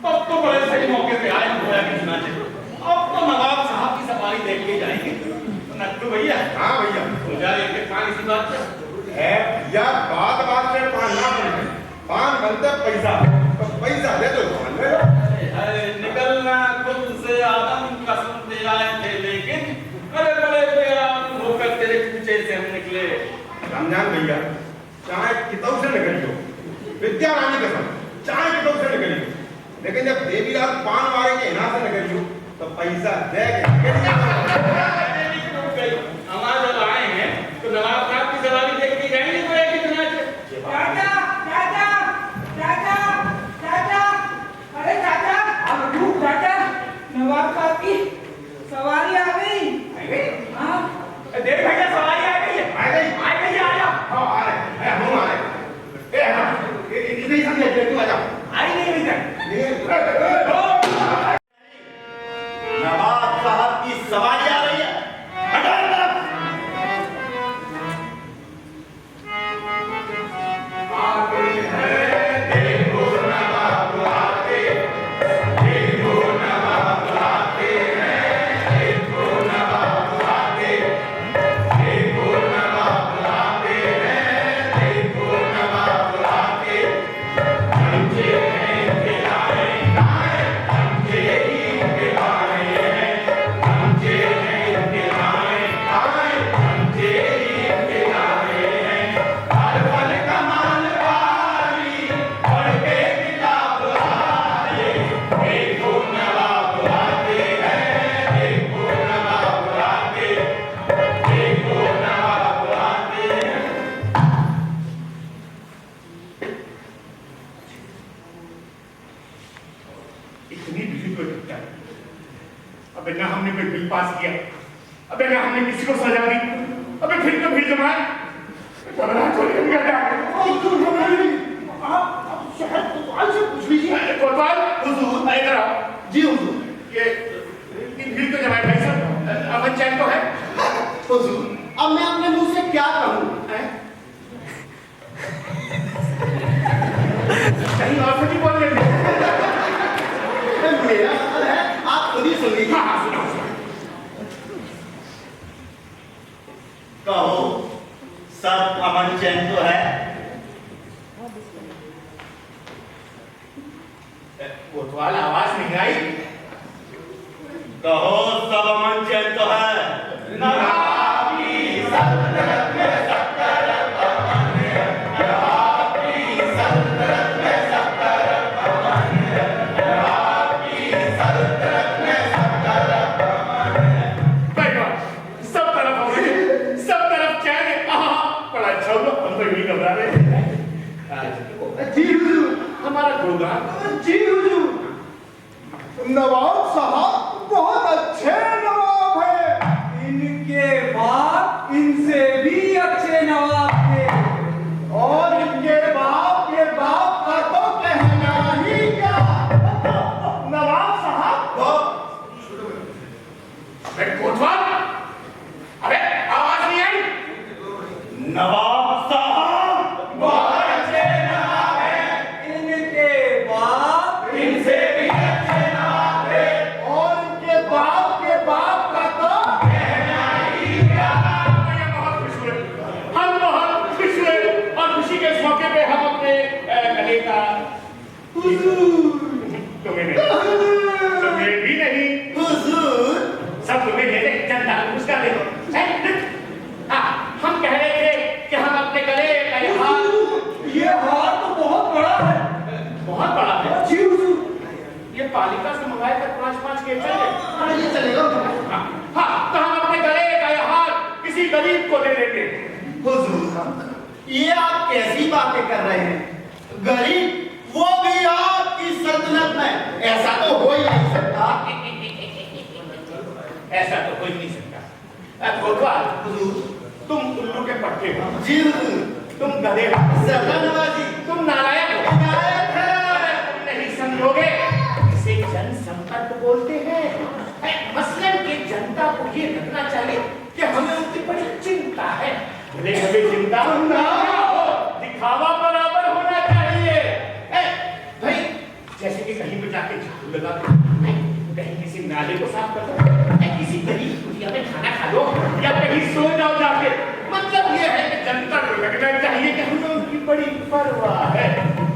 Speaker 7: तब तो बड़े सही मौके पे आए हुए हैं कृष्णा जी। अब तो नवाब साहब की सवारी देख के जाएंगे। तो नट्टू भैया। हाँ भैया। हो जाए कि पानी सी बात है भैया, बात से पान ना बनते, पान बनता पैसा, तो पैसा दे तो पान ले लो।
Speaker 10: अरे निकलना खुद से आदम कसम दे आए थे, लेकिन अरे बड़े बेराम होकर तेरे पीछे से हम निकले।
Speaker 7: रमजान भैया, चाहे किताब से निकली हो, विद्या रानी कसम, चाहे किताब से निकली हो, लेकिन जब देवीलाल पान वाले के यहाँ से निकली हो, तो पैसा दे के
Speaker 10: हमारे जब आए हैं तो नवाब साहब की सवारी देख के जाएंगे तो एक कितना
Speaker 8: चाचा, चाचा, चाचा, चाचा, अरे चाचा, चाचा, नवाब साहब की सवारी आ गई। हाँ,
Speaker 4: देख भैया सवारी आ गई है।
Speaker 7: आ गई।
Speaker 4: आ गई, आ जाओ।
Speaker 7: हाँ आ रहे, हम आ रहे। इतनी समझे तू आ जाओ।
Speaker 4: आई नहीं अभी तक।
Speaker 7: नवाब साहब की सवारी आ रही है, हटो तरफ। आगे है देखो नवाब आते, देखो नवाब आते हैं, देखो नवाब आते, देखो नवाब आते हैं, देखो नवाब आते। समझे हैं कि आए, समझे ही कि आए हैं, समझे हैं कि अबे ना हमने कोई बिल पास किया, अबे ना हमने किसी को सजा दी, अबे फिर तो भीड़ जमाए घबराहट हो रही है। आप शहर कोतवाल से पूछ लीजिए। कोतवाल हुजूर, इधर आओ। जी हुजूर। ये भीड़ तो जमाए भाई साहब, अमन चैन तो है
Speaker 5: हुजूर। अब मैं अपने मुंह से क्या कहूँ?
Speaker 7: कहीं और कुछ बोल रहे थे।
Speaker 5: मेरा हाल है, आप खुद ही सुन लीजिए।
Speaker 7: हाँ, सुनो।
Speaker 11: कहो सब अमन चैन तो है?
Speaker 7: कोतवाल आवाज नहीं आई।
Speaker 11: कहो सब अमन चैन तो है? नवाब की सल्तनत में सब तरफ अमन है, नवाब की सल्तनत में सब तरफ अमन है, नवाब की सल्तनत में सब तरफ अमन है।
Speaker 7: सब तरफ अमन है, सब तरफ चैन है। बड़ा अच्छा हुआ, हम तो यही घबरा रहे हैं।
Speaker 5: जी हुजूर।
Speaker 7: हमारा प्रोग्राम।
Speaker 5: जी हुजूर। नवाब साहब बहुत अच्छे नवाब हैं।
Speaker 8: इनके बाप इनसे भी अच्छे नवाब थे।
Speaker 5: और इनके बाप के बाप का तो कहना ही क्या। नवाब साहब
Speaker 7: कोतवाल, अबे आवाज नहीं आई।
Speaker 11: नवाब साहब बहुत अच्छे नवाब हैं,
Speaker 8: इनके बाप
Speaker 11: इनसे भी अच्छे नवाब थे,
Speaker 5: और इनके बाप के बाप का तो
Speaker 11: कहना ही क्या।
Speaker 7: बहुत खुश हुए, हम बहुत खुश हुए और खुशी के इस मौके पे हम अपने गले का तुम्हें भी नहीं
Speaker 5: हुजूर।
Speaker 7: सब तुम्हें दे दे, जनता उसका दे दो। हाँ, हम कह रहे थे कि हम अपने गले का ये हार।
Speaker 8: ये हार तो बहुत बड़ा है।
Speaker 7: बहुत बड़ा है।
Speaker 5: जी हुजूर।
Speaker 7: ये पालिका से मंगाए कर 5-5 के चले।
Speaker 5: ये चलेगा।
Speaker 7: हाँ, तो हम अपने गले का ये हार किसी गरीब को दे देंगे।
Speaker 5: हुजूर, ये आप कैसी बातें कर रहे हैं? गरीब, वो भी आपकी सल्तनत में, ऐसा तो हो ही नहीं सकता।
Speaker 7: ऐसा तो हो ही नहीं सकता। कोतवाल, तुम उल्लू के पट्टे हो।
Speaker 5: जी हुजूर।
Speaker 7: तुम गधे हो।
Speaker 5: ज़रा नवाजी।
Speaker 7: तुम नालायक हो।
Speaker 5: नालायक है।
Speaker 7: तुम नहीं समझोगे, इसे जनसंपर्क बोलते हैं। मसलन कि जनता को ये लगना चाहिए कि हमें उनकी बड़ी चिंता है। भले हमें चिंता ना हो, दिखावा बराबर होना चाहिए। भाई, जैसे कि कहीं पे जाके झाड़ू लगा दो, कहीं किसी नाले को साफ कर दो, किसी गरीब कुटिया में खाना खा लो, या कहीं सो जाओ जाके। मतलब ये है कि जनता को लगना चाहिए कि हमें उनकी बड़ी परवाह है,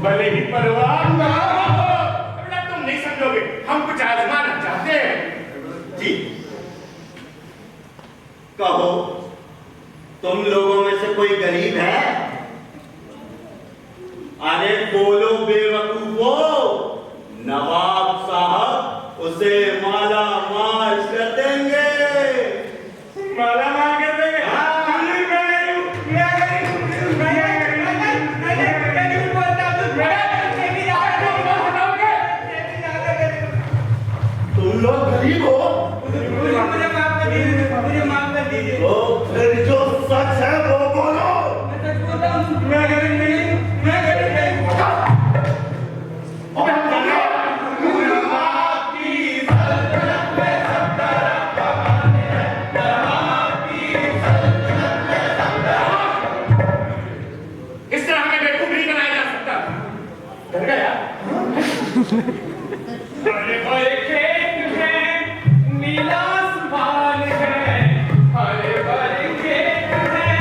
Speaker 7: भले ही परवाह ना हो। बेटा, तुम नहीं समझोगे, हम कुछ आजमाना चाहते हैं।
Speaker 11: जी कहो तुम लोगों में से कोई गरीब है? अरे बोलो बेवकूफो, नवाब साहब उसे माला माल कर देंगे।
Speaker 7: माला माल कर देंगे।
Speaker 11: तुम लोग गरीब हो?
Speaker 8: मुझे माफ कर दीजिए, मुझे माफ कर दीजिए।
Speaker 11: तो फिर जो सच है वो बोलो।
Speaker 8: मैं सच बोलता हूँ, मैं गरीब नहीं, मैं गरीब नहीं।
Speaker 7: इस तरह हमें बेवकूफ नहीं बनाया जा सकता। डर गया?
Speaker 4: हरे भरे खेत हैं, नीला आसमान है। हरे भरे खेत हैं,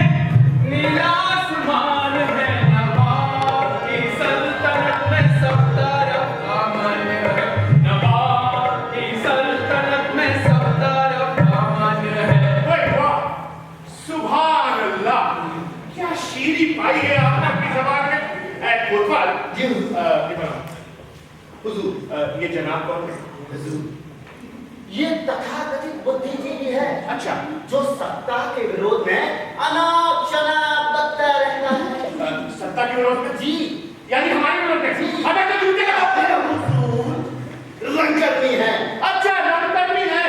Speaker 4: नीला आसमान है। नवाब की सल्तनत में सब तरफ अमन है। नवाब की सल्तनत में सब तरफ अमन है।
Speaker 7: ओए वाह! सुभान अल्लाह! क्या शीरी पाई है आपने अपनी ज़बान में। कोतवाल
Speaker 5: जी हुजूर।
Speaker 7: ये जनाब कौन है?
Speaker 5: ये तथाकथित बुद्धिजीवी है।
Speaker 7: अच्छा,
Speaker 5: जो सत्ता के विरोध में अनाप शनाप बकता रहता है।
Speaker 7: सत्ता के विरोध में?
Speaker 5: जी।
Speaker 7: यानी हमारे विरोध में?
Speaker 5: जी।
Speaker 7: अबे तो जूते लगाओ।
Speaker 5: हुजूर, रंगकर्मी है।
Speaker 7: अच्छा, रंगकर्मी है।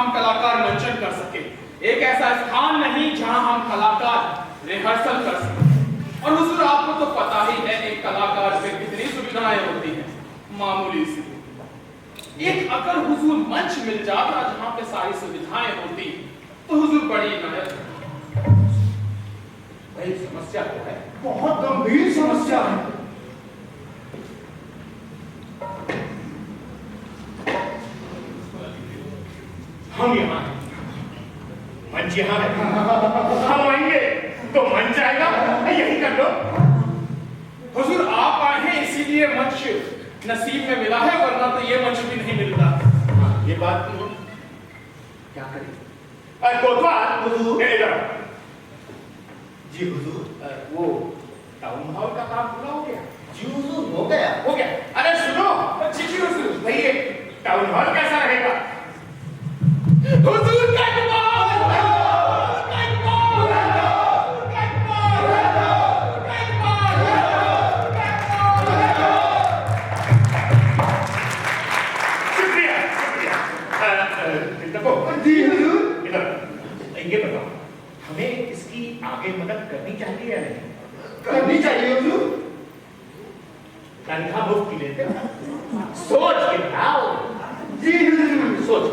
Speaker 4: हम कलाकार मंचन कर सके, एक ऐसा स्थान नहीं जहां हम कलाकार रिहर्सल कर सके। और हुजूर आपको तो पता ही है एक कलाकार पे कितनी सुविधाएं होती हैं, मामूली सी। एक अगर हुजूर मंच मिल जाता जहां पे सारी सुविधाएं होती तो हुजूर बड़ी इनायत। भाई समस्या तो है,
Speaker 5: बहुत गंभीर समस्या है।
Speaker 11: हम यहाँ हैं, मंच यहाँ है, हम आएंगे तो मंच आएगा, यही कर लो।
Speaker 4: हुजूर आप आए हैं इसीलिए मंच नसीब में मिला है, वरना तो ये मंच भी नहीं मिलता।
Speaker 11: हाँ, ये बात तो क्या करें? कोतवाल
Speaker 5: हुजूर।
Speaker 11: इधर
Speaker 5: जी हुजूर।
Speaker 11: वो टाउन हॉल का काम पूरा हो गया?
Speaker 5: जी हुजूर, हो गया।
Speaker 11: हो गया। अरे सुनो
Speaker 4: जी जी हुजूर।
Speaker 11: भाई, ये टाउन हॉल कैसा रहेगा? हुजूर का शुक्रिया शुक्रिया। देखो
Speaker 5: जी हुजूर।
Speaker 11: इधर ये बताओ, हमें इसकी आगे मदद करनी चाहिए या नहीं?
Speaker 5: करनी चाहिए हुजूर।
Speaker 11: तनख्वाह मुफ्त की लेते हो? सोच के बताओ।
Speaker 5: जी हुजूर।
Speaker 11: सोच।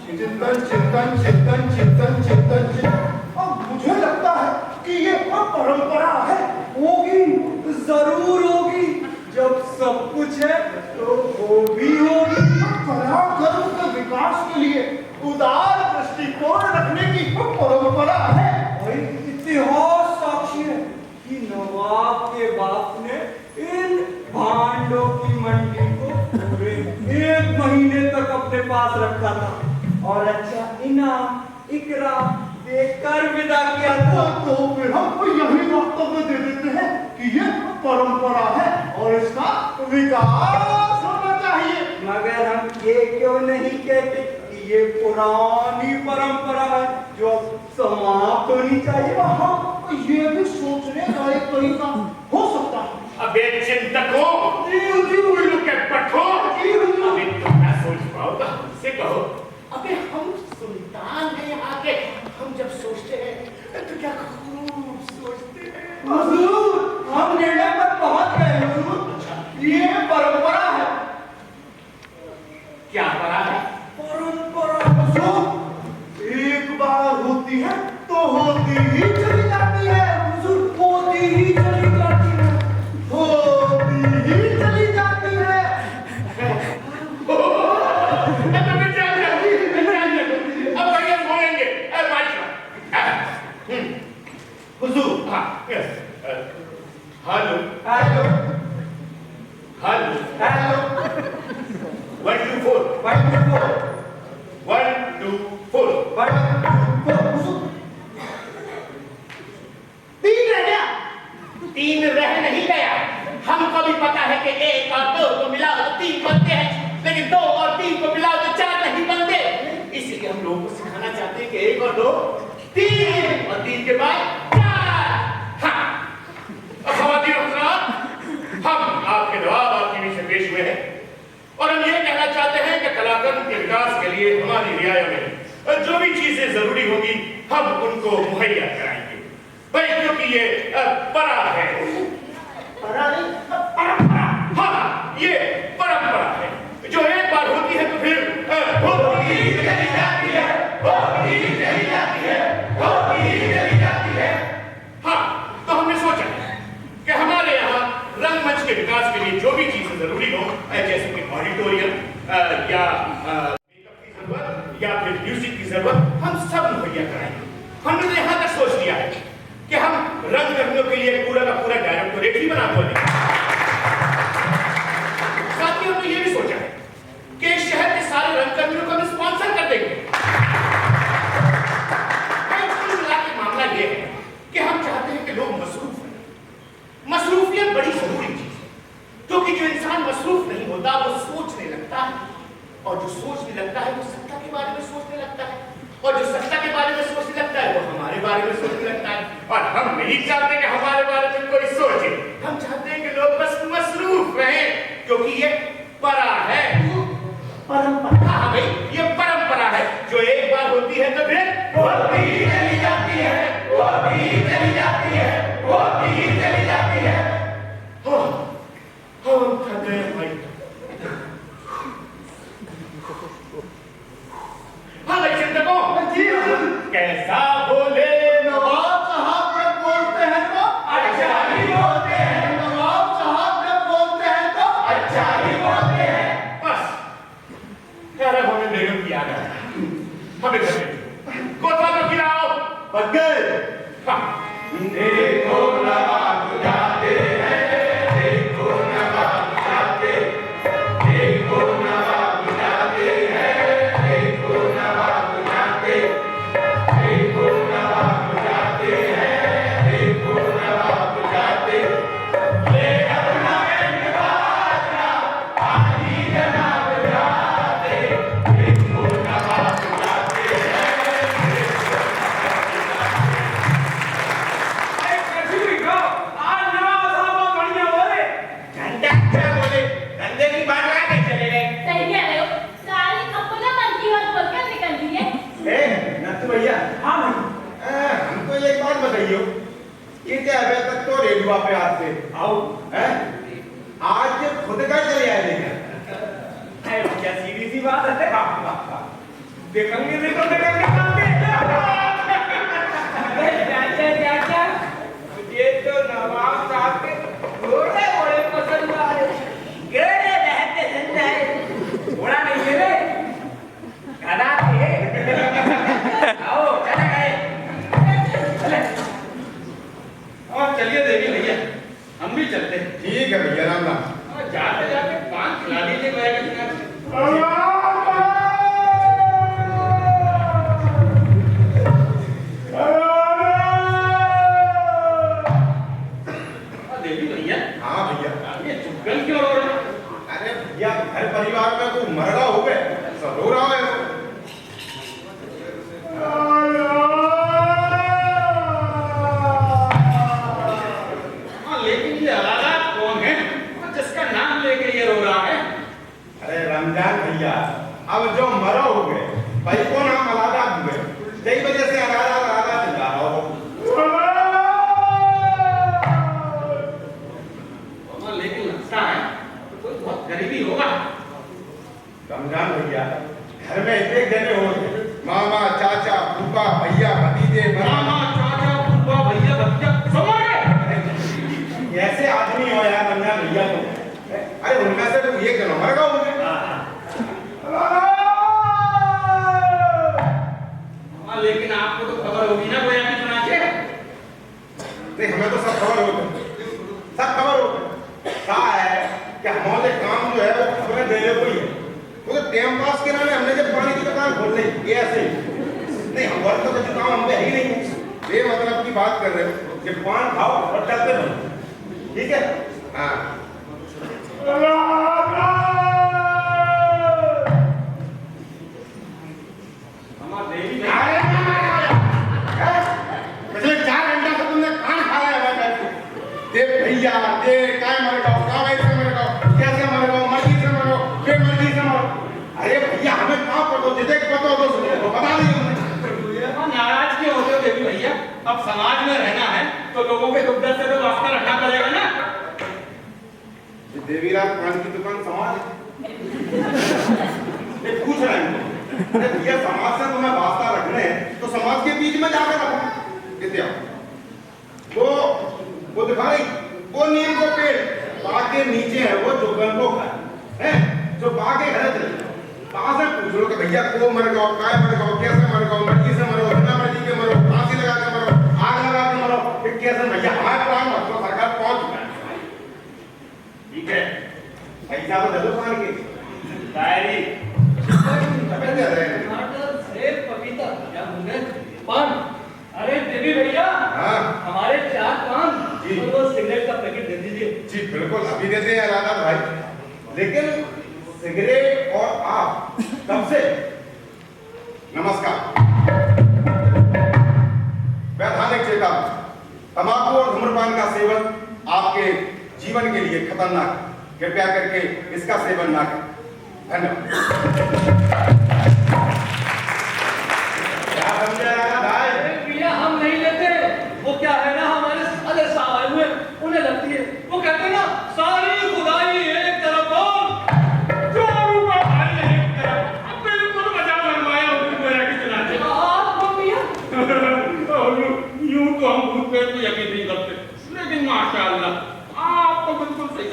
Speaker 5: चिंतन चिंतन चिंतन चिंतन चिंतन चिंतन। अब मुझे लगता है कि ये परंपरा है। होगी, जरूर होगी। जब सब कुछ है तो वो भी होगी। कलाकारों के विकास के लिए उदार दृष्टिकोण रखने की परंपरा है। इतिहास साक्षी है कि नवाब के बाप ने इन भांडों की मंडी को पूरे 1 महीने तक अपने पास रखा था और अच्छा इनाम इकराम देकर विदा किया था। तो फिर हम यही वक्तव्य दे देते हैं कि ये परंपरा है और इसका विकास होना चाहिए। मगर हम ये क्यों नहीं कहते कि ये पुरानी परंपरा है जो समाप्त होनी चाहिए। हाँ, ये भी सोचने का एक तरीका हो सकता है।
Speaker 11: अबे चिंतकों, look at पठोर। अबे तुम क्या सोच पाओगे? हमसे कहो। अबे हम सुल्तान हैं यहाँ के, हम जब सोचते हैं तो क्या खूब सोचते हैं।
Speaker 5: हुजूर, हम निर्णय पर पहुंच गए हुजूर। ये परंपरा है।
Speaker 11: क्या परा है?
Speaker 5: परंपरा हुजूर, एक बार होती है तो होती ही चली जाती है। हुजूर, होती ही चली जाती है, होती ही चली जाती है।
Speaker 11: अब बढ़िया बोलेंगे।
Speaker 5: हुजूर।
Speaker 11: हाँ, हेलो
Speaker 5: हेलो
Speaker 11: हेलो
Speaker 5: हेलो
Speaker 11: 1 2 4
Speaker 5: 1 2 4
Speaker 11: 1 2 4
Speaker 5: 1 2 4। हुजूर, 3 रह गया।
Speaker 11: 3 रह नहीं गया। हमको भी पता है कि 1 और 2 को मिलाओ तो 3 बनते हैं, लेकिन 2 और 3 को मिलाओ तो 4 नहीं बनते। इसलिए हम लोगों को सिखाना चाहते हैं कि 1 और 2 3 और 3 के बाद 4। हाँ, ख़वातीन और हज़रात, हम आपके नवाब आपके बीच में पेश हुए हैं और हम ये कहना चाहते हैं कि कलाकारों के विकास के लिए हमारी रियाया में जो भी चीजें जरूरी होगी हम उनको मुहैया कराएंगे भाई, क्योंकि ये परा है।
Speaker 5: परा नहीं, परंपरा।
Speaker 11: हाँ, ये परंपरा है जो एक बार होती है तो फिर होती ही चली जाती है, होती ही चली जाती है, होती ही चली जाती है। हाँ, तो हमने सोचा कि हमारे यहाँ रंगमंच के विकास के लिए जो भी चीजें जरूरी हो, जैसे कि ऑडिटोरियम या मेकअप की जरूरत या फिर म्यूजिक की जरूरत, हम सब मुहैया कराएंगे। हमने तो यहाँ तक सोच लिया है कि हम रंगकर्मियों के लिए पूरा का पूरा डायरेक्टोरेट ही बना देंगे। साथ ही हमने ये भी सोचा है कि इस शहर के सारे रंगकर्मियों को हम स्पॉन्सर कर देंगे। कुल मिला के मामला ये है कि हम चाहते हैं कि लोग मसरूफ रहें। मसरूफियत बड़ी जरूरी चीज है, क्योंकि जो इंसान मसरूफ नहीं होता वो सोचने लगता है, और जो सोचने लगता है वो सत्ता के बारे में सोचने लगता है, और जो सत्ता के बारे में सोचने लगता है वो हमारे बारे में सोचने लगता है। और हम नहीं चाहते कि हमारे बारे में कोई सोचे, हम चाहते हैं कि लोग बस मसरूफ रहें, क्योंकि ये परा है,
Speaker 5: परंपरा।
Speaker 11: हाँ भाई, ये परंपरा है जो एक बार कैसा बोले
Speaker 5: नवाब साहब जब बोलते हैं तो
Speaker 11: अच्छा ही बोलते हैं,
Speaker 5: नवाब साहब जब बोलते हैं तो
Speaker 11: अच्छा ही बोलते हैं। बस यार अब हमें बेगम की याद आया, हमें घर में कोठा में गिराओ
Speaker 7: बग्गे
Speaker 11: देखो नवाब जाते हैं, देखो नवाब जाते, देखो नवाब जाते हैं, देखो नवाब जाते, देखो नवाब जाते हैं, देखो नवाब जाते, ले अपना बैंड बाजा, आदि जनाब जाते, देखो नवाब जाते हैं।
Speaker 4: कैसी हुई गो? आज नवाब साहब बहुत बढ़िया बोले।
Speaker 11: घंटा क्या बोले, धंधे की बात लगा के चले गए।
Speaker 9: सही कह रहे हो, सारी अपना मन की बात बोलकर निकल दिए।
Speaker 7: ए नत्थु भैया,
Speaker 4: हाँ भाई,
Speaker 7: हमको एक बात बताइए, ये क्या अभी तक तो रेडियो पे आते आओ हैं, आज खुद का चले आए लेकर
Speaker 4: है क्या सीधी सी बात है? देखेंगे देखो देखेंगे सामने।
Speaker 8: चाचा मुझे तो नवाब साहब के घोड़े बड़े पसंद आए। गहरे रहते हैं,
Speaker 4: घोड़ा नहीं है रे, गधा है। आओ चले गए। चले।
Speaker 10: और चलिए देवी भैया, हम भी चलते हैं।
Speaker 7: ठीक है भैया, राम राम।
Speaker 10: और जाते जाते पान खिला दीजिए भैया के साथ। देवी भैया,
Speaker 7: हाँ भैया,
Speaker 10: ये चुपकन क्यों रो रहे हो?
Speaker 7: अरे भैया घर परिवार में कोई मरड़ा हो गए, सब रो रहा है।
Speaker 10: हाँ, लेकिन ये अलाहाबाद कौन है और जिसका नाम लेके ये रो रहा है?
Speaker 7: अरे रमजान भैया, अब जो मरो हो गए भाई को नाम अलादा हुए, यही वजह से अलादा अलादा चिल्ला रहा हो।
Speaker 10: हाँ, लेकिन लगता है तो कोई बहुत गरीबी होगा।
Speaker 7: रमजान भैया, घर में एक जने हो गए, मामा चाचा फूफा भैया भतीजे
Speaker 10: मामा चाचा फूफा भैया भतीजा सब आ गए।
Speaker 7: ऐसे आदमी हो यार रमजान भैया तो। अरे उनमें से तो ये क्यों मर गया हो गए।
Speaker 10: हाँ, लेकिन आपको तो खबर होगी ना कोई आपकी सुना के?
Speaker 7: नहीं, हमें तो सब खबर हो गए, सब खबर हो गए। कहा है कि हमारे काम जो है वो खबरें देने को ही है, वो तो टाइम पास के नाम हमने जब पानी की दुकान खोल ली, ये ऐसे ही नहीं, हम वर्क तो काम हम पे है ही नहीं है। बेमतलब की बात कर रहे हो कि पान खाओ और चलते रहो, ठीक है? हाँ
Speaker 10: हमारा देवी भैया,
Speaker 7: पिछले 4 घंटा से तुमने खाना खाया है भाई बैठ के। देख भैया, देख काय मर जाओ, कावे से मर जाओ, कैसे मर जाओ, मर्जी से मरो, बेमर्जी से मरो। अरे भैया, हमें कहाँ पता, जिसे पता हो तो बता दीजिए।
Speaker 10: हाँ, नाराज क्यों होते हो देवी भैया? अब समाज में रहना है तो लोगों के दुख दर्द से तो वास्ता रखना पड़ेगा ना।
Speaker 7: देवीराज पान की दुकान समाज पूछ रहे हैं। अरे भैया, समाज से तुम्हें वास्ता रखने हैं तो समाज के बीच में जाकर रखो। कितना वो दिखाई, वो नीम को पेड़ बाग के नीचे है, वो जोगन को घर है, जो बाग के घर चले वहां से पूछ लो कि भैया को मर गओ, काय मर गओ, कैसे मर गओ, मर्जी से मरो, बिना मर्जी के मरो, फांसी लगा के मरो, आग लगा के मरो, फिर कैसे भैया हमारे प्लान तो सरकार पहुंच चुका है। ठीक है, पैसा तो दे दो पान की डायरी
Speaker 8: पपीता क्या होंगे पान। अरे देवी भैया,
Speaker 7: हाँ
Speaker 8: हमारे 4 पान
Speaker 7: जी।
Speaker 8: और वो सिगरेट का पैकेट दे दीजिए।
Speaker 7: जी बिल्कुल, अभी देते हैं अलाहाबाद भाई। लेकिन सिगरेट और आप कब से? नमस्कार। वैधानिक चेतावनी, तंबाकू और धूम्रपान का सेवन आपके जीवन के लिए खतरनाक है, कृपया करके इसका सेवन ना करें। धन्यवाद। क्या समझे अलाहाबाद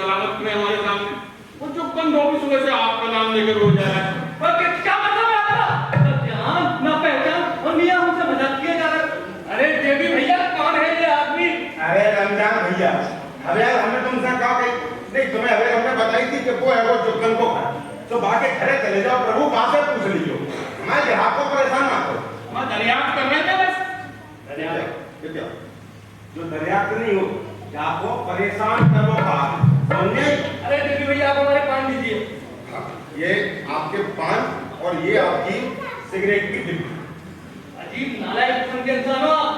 Speaker 10: सलामत में हमारे सामने वो जो कंधों की सुबह से आपका नाम लेकर रो जा रहा है।
Speaker 5: पर क्या मतलब है आपका? ना ध्यान, ना पहचान और मियां हमसे मजाक किया जा रहा है। अरे देवी भैया कौन है ये आदमी?
Speaker 7: अरे रमजान भैया, अरे यार हमने तुमसे कहा कि नहीं, तुम्हें अरे हमने बताई थी कि वो है वो चुगन को तो बाकी घरे चले जाओ, प्रभु बात से पूछ लीजिए, मैं देहात को परेशान ना करो।
Speaker 10: मैं दरियाफ्त कर रहे थे बस।
Speaker 7: दरियाफ्त जो दरियाफ्त नहीं हो, आपको परेशान करो बात समझे?
Speaker 5: अरे देवी भैया आप हमारे पान दीजिए।
Speaker 7: ये आपके पान और ये आपकी सिगरेट की डिब्बी।
Speaker 5: अजीब नालायक किस्म के इंसान हो आप।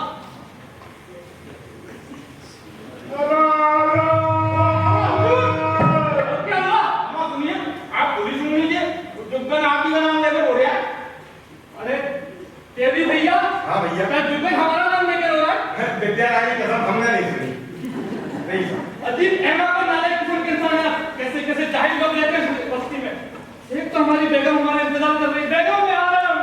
Speaker 10: क्या हुआ? अम्मा सुनिए, आप पूरी सुन लीजिए, जुब्बन आप ही का नाम लेकर हो रहा है।
Speaker 5: अरे देवी भैया।
Speaker 7: हाँ भैया।
Speaker 5: क्या जुब्बन हमारा नाम लेकर हो रहा है?
Speaker 7: विद्याराय की कसम हमने नहीं सुनी। नहीं
Speaker 5: अजीब एमा को नालायक किस्म के इंसान है आप। कैसे कैसे जाहिल लोग रहते हैं बस्ती में। एक तो हमारी बेगम हमारे इंतजार कर रही है। बेगम मैं आ रहा हूँ।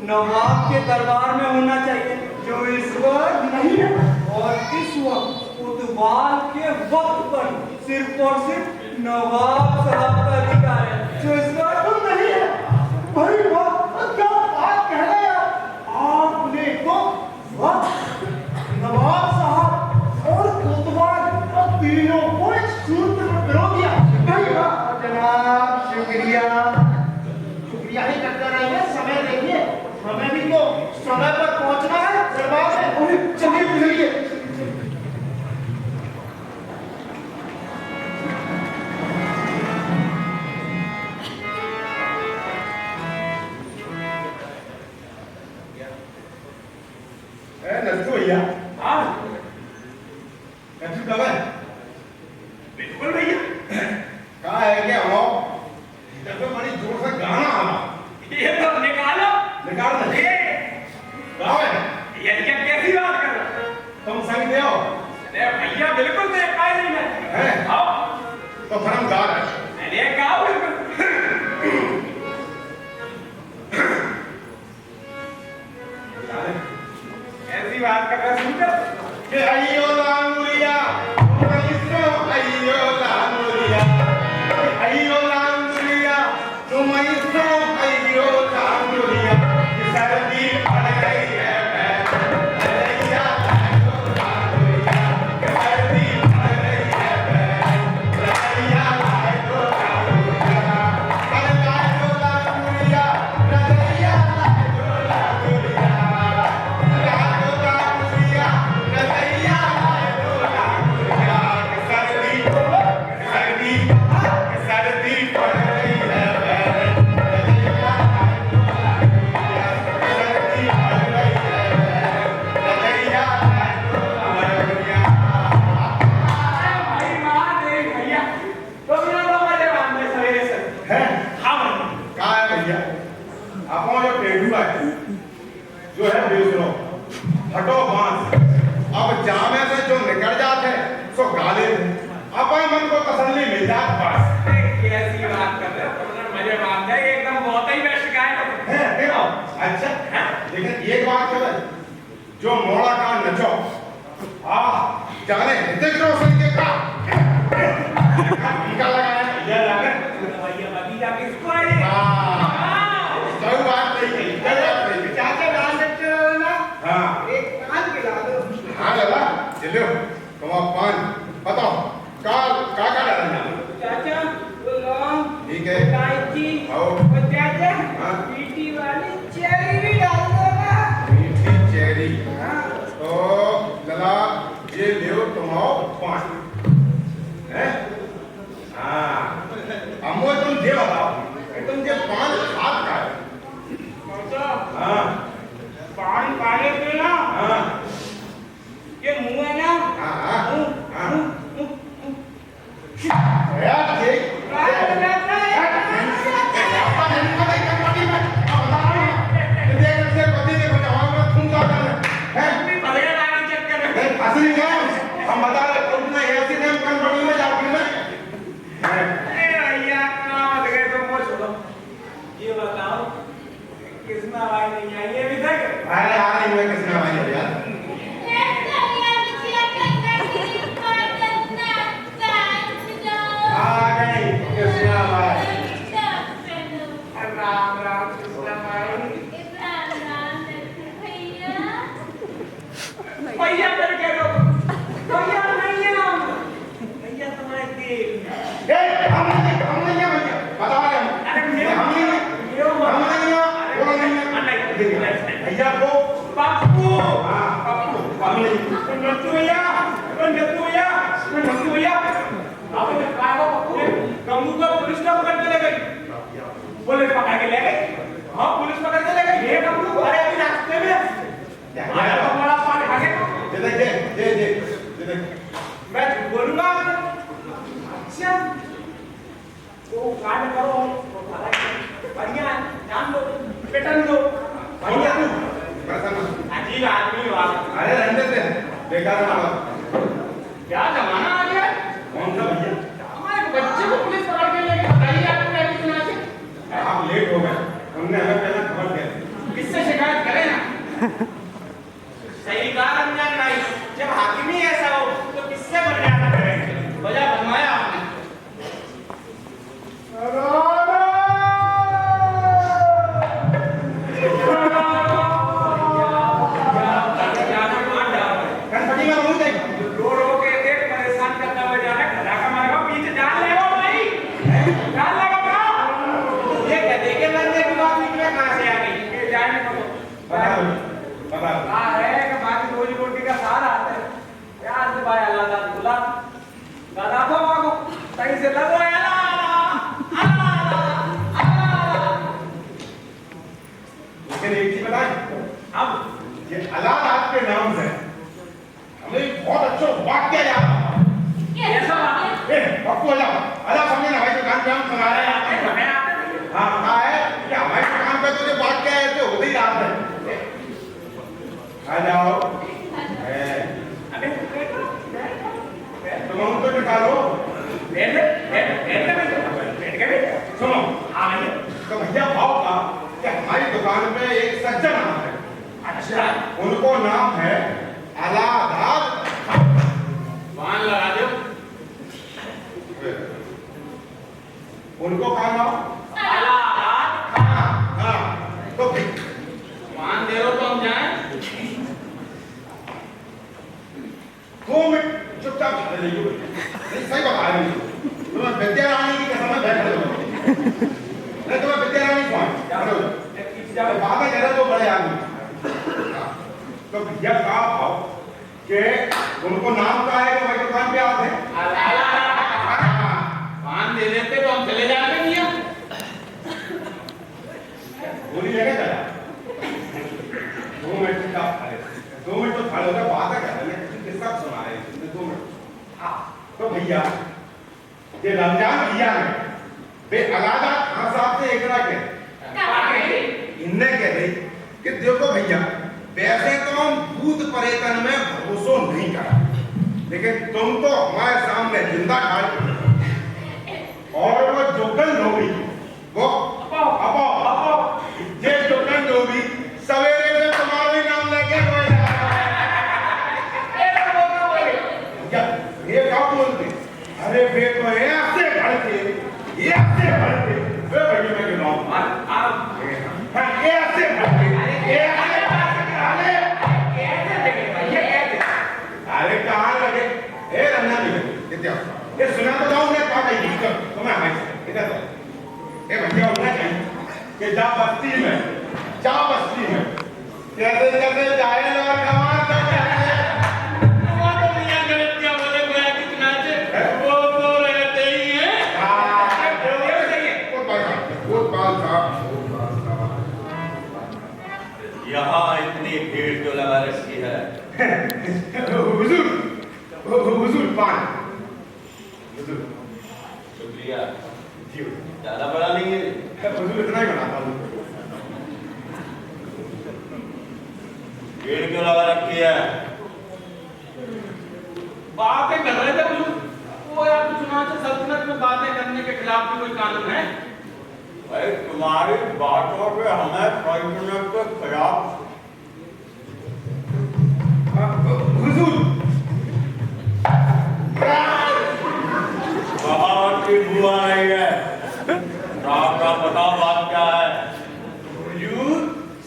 Speaker 5: नवाब के दरबार में होना चाहिए, जो इस वक्त नहीं है, और इस वक्त कोतवाल के वक्त पर सिर्फ और सिर्फ नवाब साहब का अधिकार है, जो इस बार तुम नहीं है। भाई वाह, क्या बात कह रहे हैं आपने तो। वाह, नवाब साहब और कोतवाल और तीनों को एक सूत्र में पिरो दिया। भाई वाह जनाब, शुक्रिया शुक्रिया ही करते रहिए। समय देखिए, हमें भी तो समय पर पहुंचना है दरबार में। चलिए चलिए।
Speaker 7: नट्टू भैया,
Speaker 10: हाँ
Speaker 7: नट्टू कब है?
Speaker 10: बिल्कुल भैया।
Speaker 7: कहा है कि हम इधर तो बड़ी जोर से गाना आना।
Speaker 10: ये तो निकालो।
Speaker 7: निकाल दे।
Speaker 10: ये
Speaker 7: गाँव है।
Speaker 10: ये क्या कैसी बात कर रहे हो?
Speaker 7: तुम संग दे आओ।
Speaker 10: अरे भैया बिल्कुल तो काय नहीं है।
Speaker 7: हैं?
Speaker 10: आओ।
Speaker 7: तो फिर हम गा रहे हैं।
Speaker 10: अरे गाओ बिल्कुल। ऐसी बात कर रहे सुनकर
Speaker 7: कि अयो लांगुरिया, अयो लांगुरिया, अयो लांगुरिया, तुम इसो अयो लांगुरिया, सर्दी पड़ गई है भैया, लांगुरिया, सर्दी पड़ गई है भैया, लांगुरिया, अरे लांगुरिया, रजैया लांगुरिया, जो है बेसुरो हटो बांस। अब जामे से जो निकल जाते सो गाले अपन मन को तसल्ली मिल जात बस।
Speaker 10: कैसी बात कर रहे हो? तुमने मजे बात है एकदम बहुत ही बेस्ट गाय
Speaker 7: है देखो। अच्छा लेकिन एक बात है, जो मोड़ा का नचो जाने ऋतिक रोशन के का टीका लगाया ये लगे
Speaker 10: भैया अभी जाके इसको आए।
Speaker 7: कोई बात नहीं, कोई बात नहीं।
Speaker 8: चाचा डाल सकते हो ना?
Speaker 7: हाँ
Speaker 8: एक कान खिला दो।
Speaker 7: हाँ लाला चलो तुम पान बताओ काल का डालना।
Speaker 8: चाचा वो लौंग,
Speaker 7: ठीक है।
Speaker 8: इलायची,
Speaker 7: आओ।
Speaker 8: और चाचा
Speaker 7: हाँ।
Speaker 8: मीठी वाली चेरी भी डाल दो ना।
Speaker 7: मीठी चेरी।
Speaker 8: हाँ।
Speaker 7: तो लाला ये लियो तुम आओ पान है। हाँ अम्मो तुम ये बताओ तुम ये पान खात का है? हाँ
Speaker 8: पान पाने पे ना
Speaker 7: हाँ
Speaker 8: ये मुंह है ना,
Speaker 7: हाँ हाँ
Speaker 8: मुंह
Speaker 7: यार ठीक हम बता रहे तुमने ऐसी नेम कंपनी में जाती है
Speaker 10: भैया कहाँ गए तुम? वो छोड़ो, ये बताओ किसमें आवाज नहीं आई है अभी तक?
Speaker 7: अरे आ रही है किसने आवाज यार आ गई किसने आवाज।
Speaker 10: राम राम कृष्ण भाई। भैया करके लो। भैया नहीं है हम। भैया तुम्हारे देख।
Speaker 7: ए हम नहीं है भैया बता रहे हम।
Speaker 10: अरे
Speaker 7: हम नहीं है हम नहीं है वो नहीं है भैया को
Speaker 10: पप्पू।
Speaker 7: हाँ
Speaker 10: पप्पू
Speaker 7: हम नहीं
Speaker 10: नट्टू भैया, नट्टू भैया, नट्टू भैया। आपने जब कहा था पप्पू ने गंगू को पुलिस ने पकड़ के ले गई। पुलिस पकड़ के ले गई। हाँ पुलिस पकड़ के ले गई। ये गंगू अरे अभी रास्ते में आया तो बड़ा पान खा के।
Speaker 7: दे
Speaker 10: मैं बोलूंगा अच्छा तो कांड करो बढ़िया जान दो पेटन दो भैया अजीब आदमी हो आप।
Speaker 7: अरे रहने दे बेकार ना
Speaker 10: क्या जमाना आ गया?
Speaker 7: कौन सा भैया?
Speaker 10: हमारे बच्चे को पुलिस पकड़ के ले गई। बताइए आपको क्या सुना से?
Speaker 7: आप लेट हो गए, हमने हमें पहले खबर दिया।
Speaker 10: किससे शिकायत करें ना? सही कहा रमजान भाई, जब हाकिम ही ऐसा हो तो किससे
Speaker 7: बता
Speaker 10: हाँ है कि बाकी रोजी रोटी का सहारा आते हैं यार से भाई अल्लाह का बोला दादा को मांगो सही से लगो
Speaker 7: लेकिन एक चीज बताएं अब ये अलाहाबाद के नाम से हमें एक बहुत अच्छा वाक्य याद आता है।
Speaker 10: ऐसा
Speaker 7: आपको अल्लाह समझे ना भाई दुकान पे हम सुना रहे हैं हाँ कहा है कि हमारी दुकान पे तुझे वाक्य है तो होते ही रात है आ जाओ तुम हमको निकालो सुनो तो भैया भाव का कि हमारी दुकान पे एक सज्जन आना है अच्छा उनको नाम है अलाहाबाद
Speaker 10: वाहन लगा दो
Speaker 7: उनको कहा नाम
Speaker 10: अलाहाबाद
Speaker 7: हाँ तो
Speaker 10: वाहन दे दो तो हम जाएं
Speaker 7: 2 मिनट चुपचाप खड़े रहिए नहीं सही बता रही हूँ तुम्हें विद्या रानी की कसम में बैठ रहे हो नहीं तुम्हें विद्या रानी कौन बाबा जरा तो बड़े आदमी तो भैया का भाव कि उनको नाम का है कि भाई दुकान पे आते हैं
Speaker 10: वाहन दे देते तो हम चले जाते नहीं हम
Speaker 7: गोली लेके चला 2 मिनट चुपचाप खड़े 2 मिनट तो खड़े होकर बात कर रहे हैं किसका सुना रहे हैं 2 मिनट तो भैया ये रमजान भैया है बे अलादा खान साहब से एक ना कह इनने कह रही कि देखो भैया वैसे तो हम भूत प्रेतन में भरोसा नहीं करा लेकिन तुम तो हमारे सामने जिंदा खड़े और वो जो गंध होगी वो अपो ये जो गंध होगी सवेरे से तुम्हारा ही नाम लेके ये क्या बोलते अरे बेटो ये ऐसे भड़के वे भैया मैं के नाम हाँ ये ऐसे भड़के अरे कहाँ लगे ए रन्ना नहीं कितना ये सुना तो जाऊँ मैं कहाँ गई तो मैं हमारे इधर तो ए भैया उठना चाहिए कि जा बस्ती में कैसे कैसे जाए लोग कमाल तो
Speaker 11: यहाँ इतनी भीड़ क्यों लगा रखी है
Speaker 7: हुजूर पान हुजूर
Speaker 11: शुक्रिया ज्यादा बड़ा नहीं है
Speaker 7: हुजूर इतना ही बनाता हूँ
Speaker 11: भीड़ क्यों लगा रखी है
Speaker 10: बातें कर रहे थे बुजुर्ग वो यार चुनाव सल्तनत में बातें करने के खिलाफ भी कोई कानून है
Speaker 11: भाई तुम्हारी बातों पे हमें सल्तनत के खिलाफ
Speaker 7: हुजूर
Speaker 11: बहुत की बुआ नहीं है आपका बताओ बात क्या है
Speaker 10: हुजूर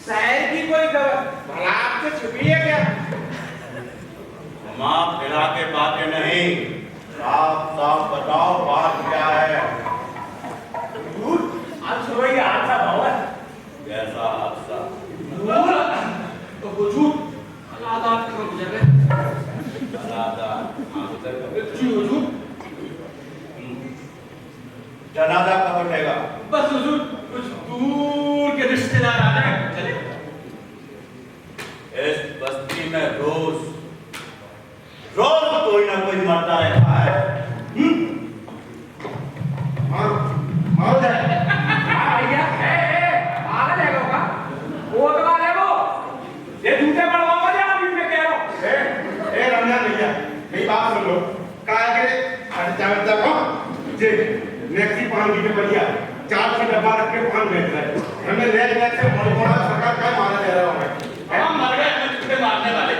Speaker 10: शहर की कोई खबर भला आपसे छुपी है क्या
Speaker 11: माँ खिला के बातें नहीं साफ साफ बताओ बात क्या है
Speaker 10: हुजूर आज सुबह ये हादसा हुआ है
Speaker 11: कैसा हादसा
Speaker 10: तो हुजूर अलाहाबाद कहाँ गुजर गए जी हुजूर
Speaker 11: जनाजा कब उठेगा
Speaker 10: बस हुजूर कुछ दूर के रिश्तेदार आ जाए चले
Speaker 11: इस बस्ती में रोज कोई ना कोई मरता रहता है
Speaker 7: मारो जाए
Speaker 10: भैया पागल है लोगा वो तो बात है वो ये झूठे पड़वाओ या अभी मैं कह रहा हूँ
Speaker 7: ए रमजान भैया मेरी बात सुन लो काय के अच्छा को जे नेक्सी पान की बढ़िया 4 डब्बा रख के पान बेच रहे हमें ले से बड़ा सरकार का मारा दे रहा हूं
Speaker 10: हम मर गए हमें झूठे मारने वाले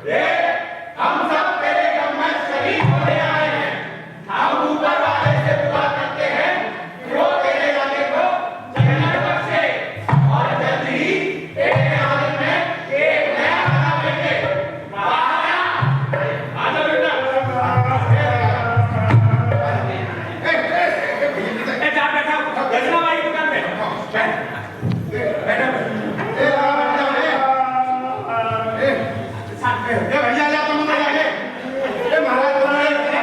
Speaker 7: Yeah! भैया जा तुम अंदर जाइए। ए महाराज क्या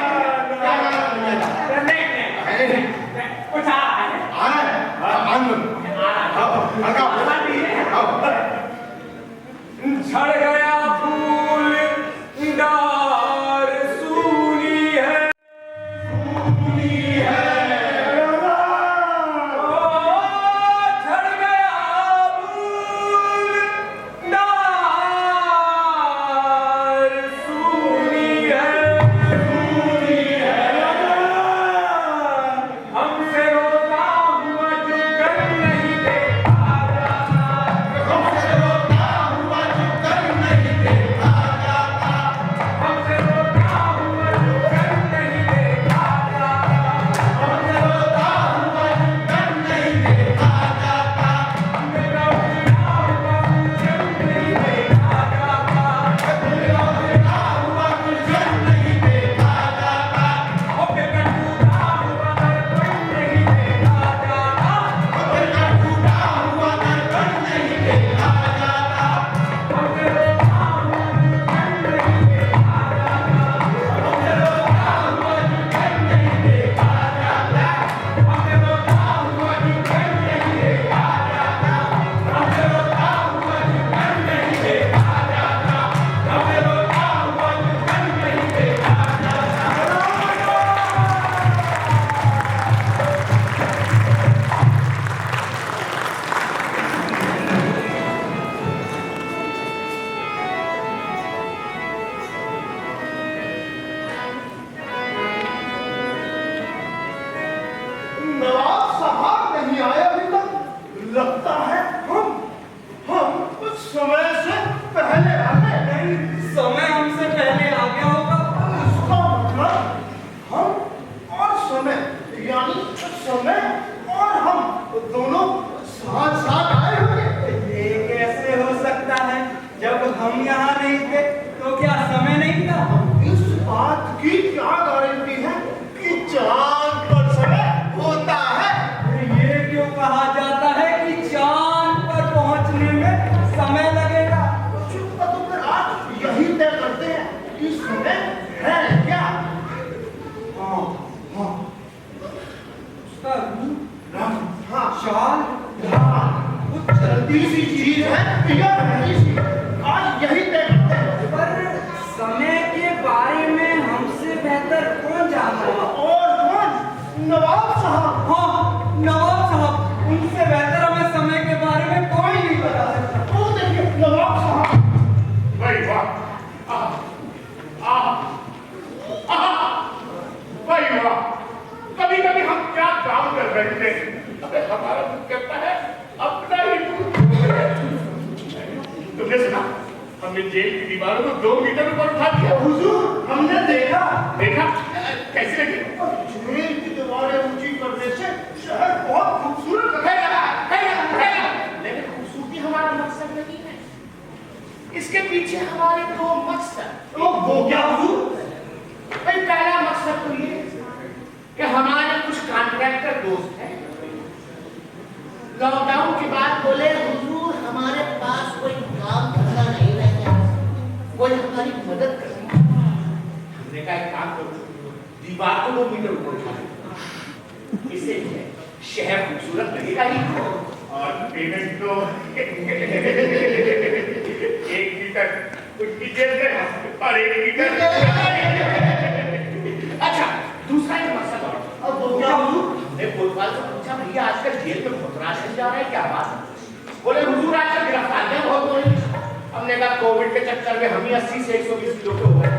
Speaker 10: कुछ आ रहा है।
Speaker 7: आ रहा है? मान लो।
Speaker 10: झड़ गया फूल डार सूनी है, सूनी है। झड़ गया फूल डार सूनी है, सूनी है। हमसे रोता हुआ जो कर नहीं देखा जाता, हमसे रोता हुआ जो कर नहीं देखा जाता, हमसे रोता हुआ जो कर नहीं देखा जाता, हमसे रोता हुआ जो कर नहीं देखा जाता, मेरा उजड़ा हुआ गुलशन नहीं देखा जाता, मेरा उजड़ा हुआ गुलशन नहीं देखा जाता, ओ बेटा टूटा हुआ दर्पण नहीं देखा जाता, ओ बेटा टूटा हुआ दर्पण नहीं देखा जाता, हमसे रोता हुआ गुलशन नहीं देखा जाता, हमसे रोता हुआ गुलशन नहीं देखा जाता, हमसे रोता हुआ गुलशन नहीं देखा जाता, हमसे रोता हुआ गुलशन नहीं देखा जाता, हमसे रोता हुआ गुलशन नहीं देखा
Speaker 5: नवाब साहब नहीं आए अभी तक। लगता है हम कुछ समय से पहले आ गए। नहीं,
Speaker 10: समय हमसे पहले आ गया होगा।
Speaker 5: इसका मतलब हम और समय यानी समय और हम दोनों साथ साथ आए होंगे।
Speaker 10: ये कैसे हो सकता है? जब हम यहाँ नहीं थे तो क्या समय नहीं था?
Speaker 5: इस बात की क्या गारंटी है कि चांद पर समय होता है?
Speaker 10: ये क्यों कहा जाता है कि चांद पर पहुंचने में समय लगेगा?
Speaker 5: चुप तो फिर आप यही तय करते हैं कि समय है क्या?
Speaker 10: हाँ हाँ उसका रूप, रंग,
Speaker 5: हाँ
Speaker 10: चाल,
Speaker 5: हाँ, वो चलती सी चीज है या नहीं सी? आज यही तय करते हैं।
Speaker 10: पर समय के बारे में हमसे बेहतर कौन जानता है?
Speaker 5: और कौन? नवाब साहब।
Speaker 10: हाँ नवाब साहब, उनसे बेहतर हमें समय के बारे में कोई नहीं बता सकता।
Speaker 5: वो देखिए नवाब साहब।
Speaker 7: भाई वाह, भाई वाह। कभी कभी हम क्या काम कर रहे थे, अबे हमारा मन करता है अपना ही तुमने सुना? हमने जेल की दीवारों को 2 मीटर ऊपर उठा दिया।
Speaker 5: हुजूर हमने देखा।
Speaker 7: देखा? कैसे लगी?
Speaker 5: जेल की दीवारें ऊंची करने से शहर बहुत खूबसूरत लगेगा।
Speaker 7: लेकिन खूबसूरती हमारा मकसद नहीं है। इसके पीछे हमारे 2 मकसद।
Speaker 5: तो वो क्या हुजूर?
Speaker 7: भाई पहला मकसद तो ये कि हमारे कुछ कॉन्ट्रैक्टर दोस्त हैं, लॉकडाउन के बाद बोले हुजूर हमारे पास कोई काम धंधा नहीं रह गया, कोई हमारी मदद करे। हमने कहा एक काम करो, दीवार को 2 मीटर ऊपर उठा दो, इससे शहर खूबसूरत लगेगा ही और पेमेंट तो 1 मीटर उनकी जेब में और 1 मीटर। अच्छा दूसरा एक मकसद और।
Speaker 5: अब वो क्या हुजूर?
Speaker 7: ने कोतवाल से पूछा भैया आजकल जेल में बहुत राशन जा रहा है, क्या बात? बोले हुजूर आजकल गिरफ्तारियां बहुत हो रही हैं। हमने कहा कोविड के चक्कर में हम ही 80 से 120 किलो के हो गए,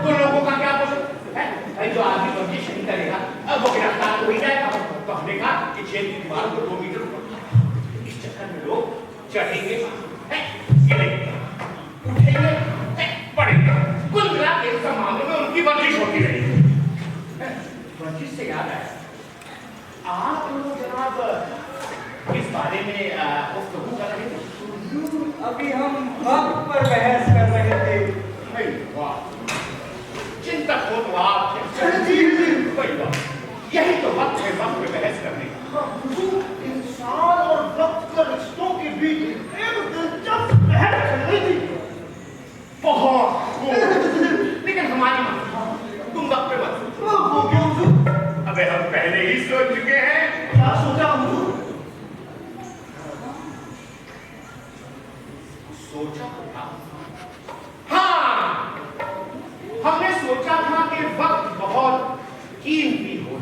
Speaker 7: तो लोगों का क्या पूछो है भाई? जो आदमी वर्जिश नहीं करेगा अब वो गिरफ्तार हो ही जाएगा। तो हमने कहा कि जेल की दीवार को 2 मीटर ऊपर, इस चक्कर में लोग चढ़ेंगे, गिरेंगे, उठेंगे, पड़ेंगे, कुल मिला के इस मामले में उनकी वर्जिश होती रहेगी। वर्जिश से याद आया, आप लोग जनाब इस बारे में गुफ्तगू कर रहे थे।
Speaker 10: अभी हम वक्त पर बहस कर रहे थे।
Speaker 7: भाई वाह, चिंतक हो तो आप
Speaker 5: जी जी।
Speaker 7: भाई वाह, यही तो वक्त है वक्त पे बहस करने का।
Speaker 5: हाँ, हुजूर इंसान और वक्त के रिश्तों के बीच एक दिलचस्प बहस चल रही थी।
Speaker 7: बहुत खूब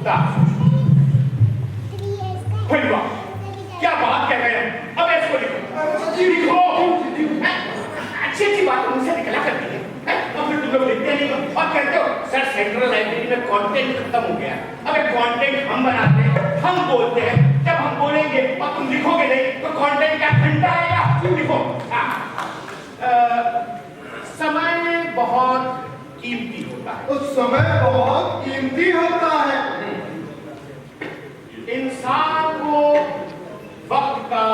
Speaker 10: कुत्ता। कोई बात, क्या बात कह रहे हैं? अब इसको लिखो। अच्छी अच्छी बात मुझसे निकला करती है। और फिर तुम लोग लिखते नहीं हो और कहते हो सर सेंट्रल लाइब्रेरी में कंटेंट खत्म हो गया। अबे कंटेंट हम बनाते हैं, हम बोलते हैं, जब हम बोलेंगे और तुम लिखोगे नहीं तो कंटेंट क्या घंटा आएगा? लिखो। समय बहुत कीमती होता है।
Speaker 5: उस समय बहुत कीमती होता है।
Speaker 10: इंसान को वक्त का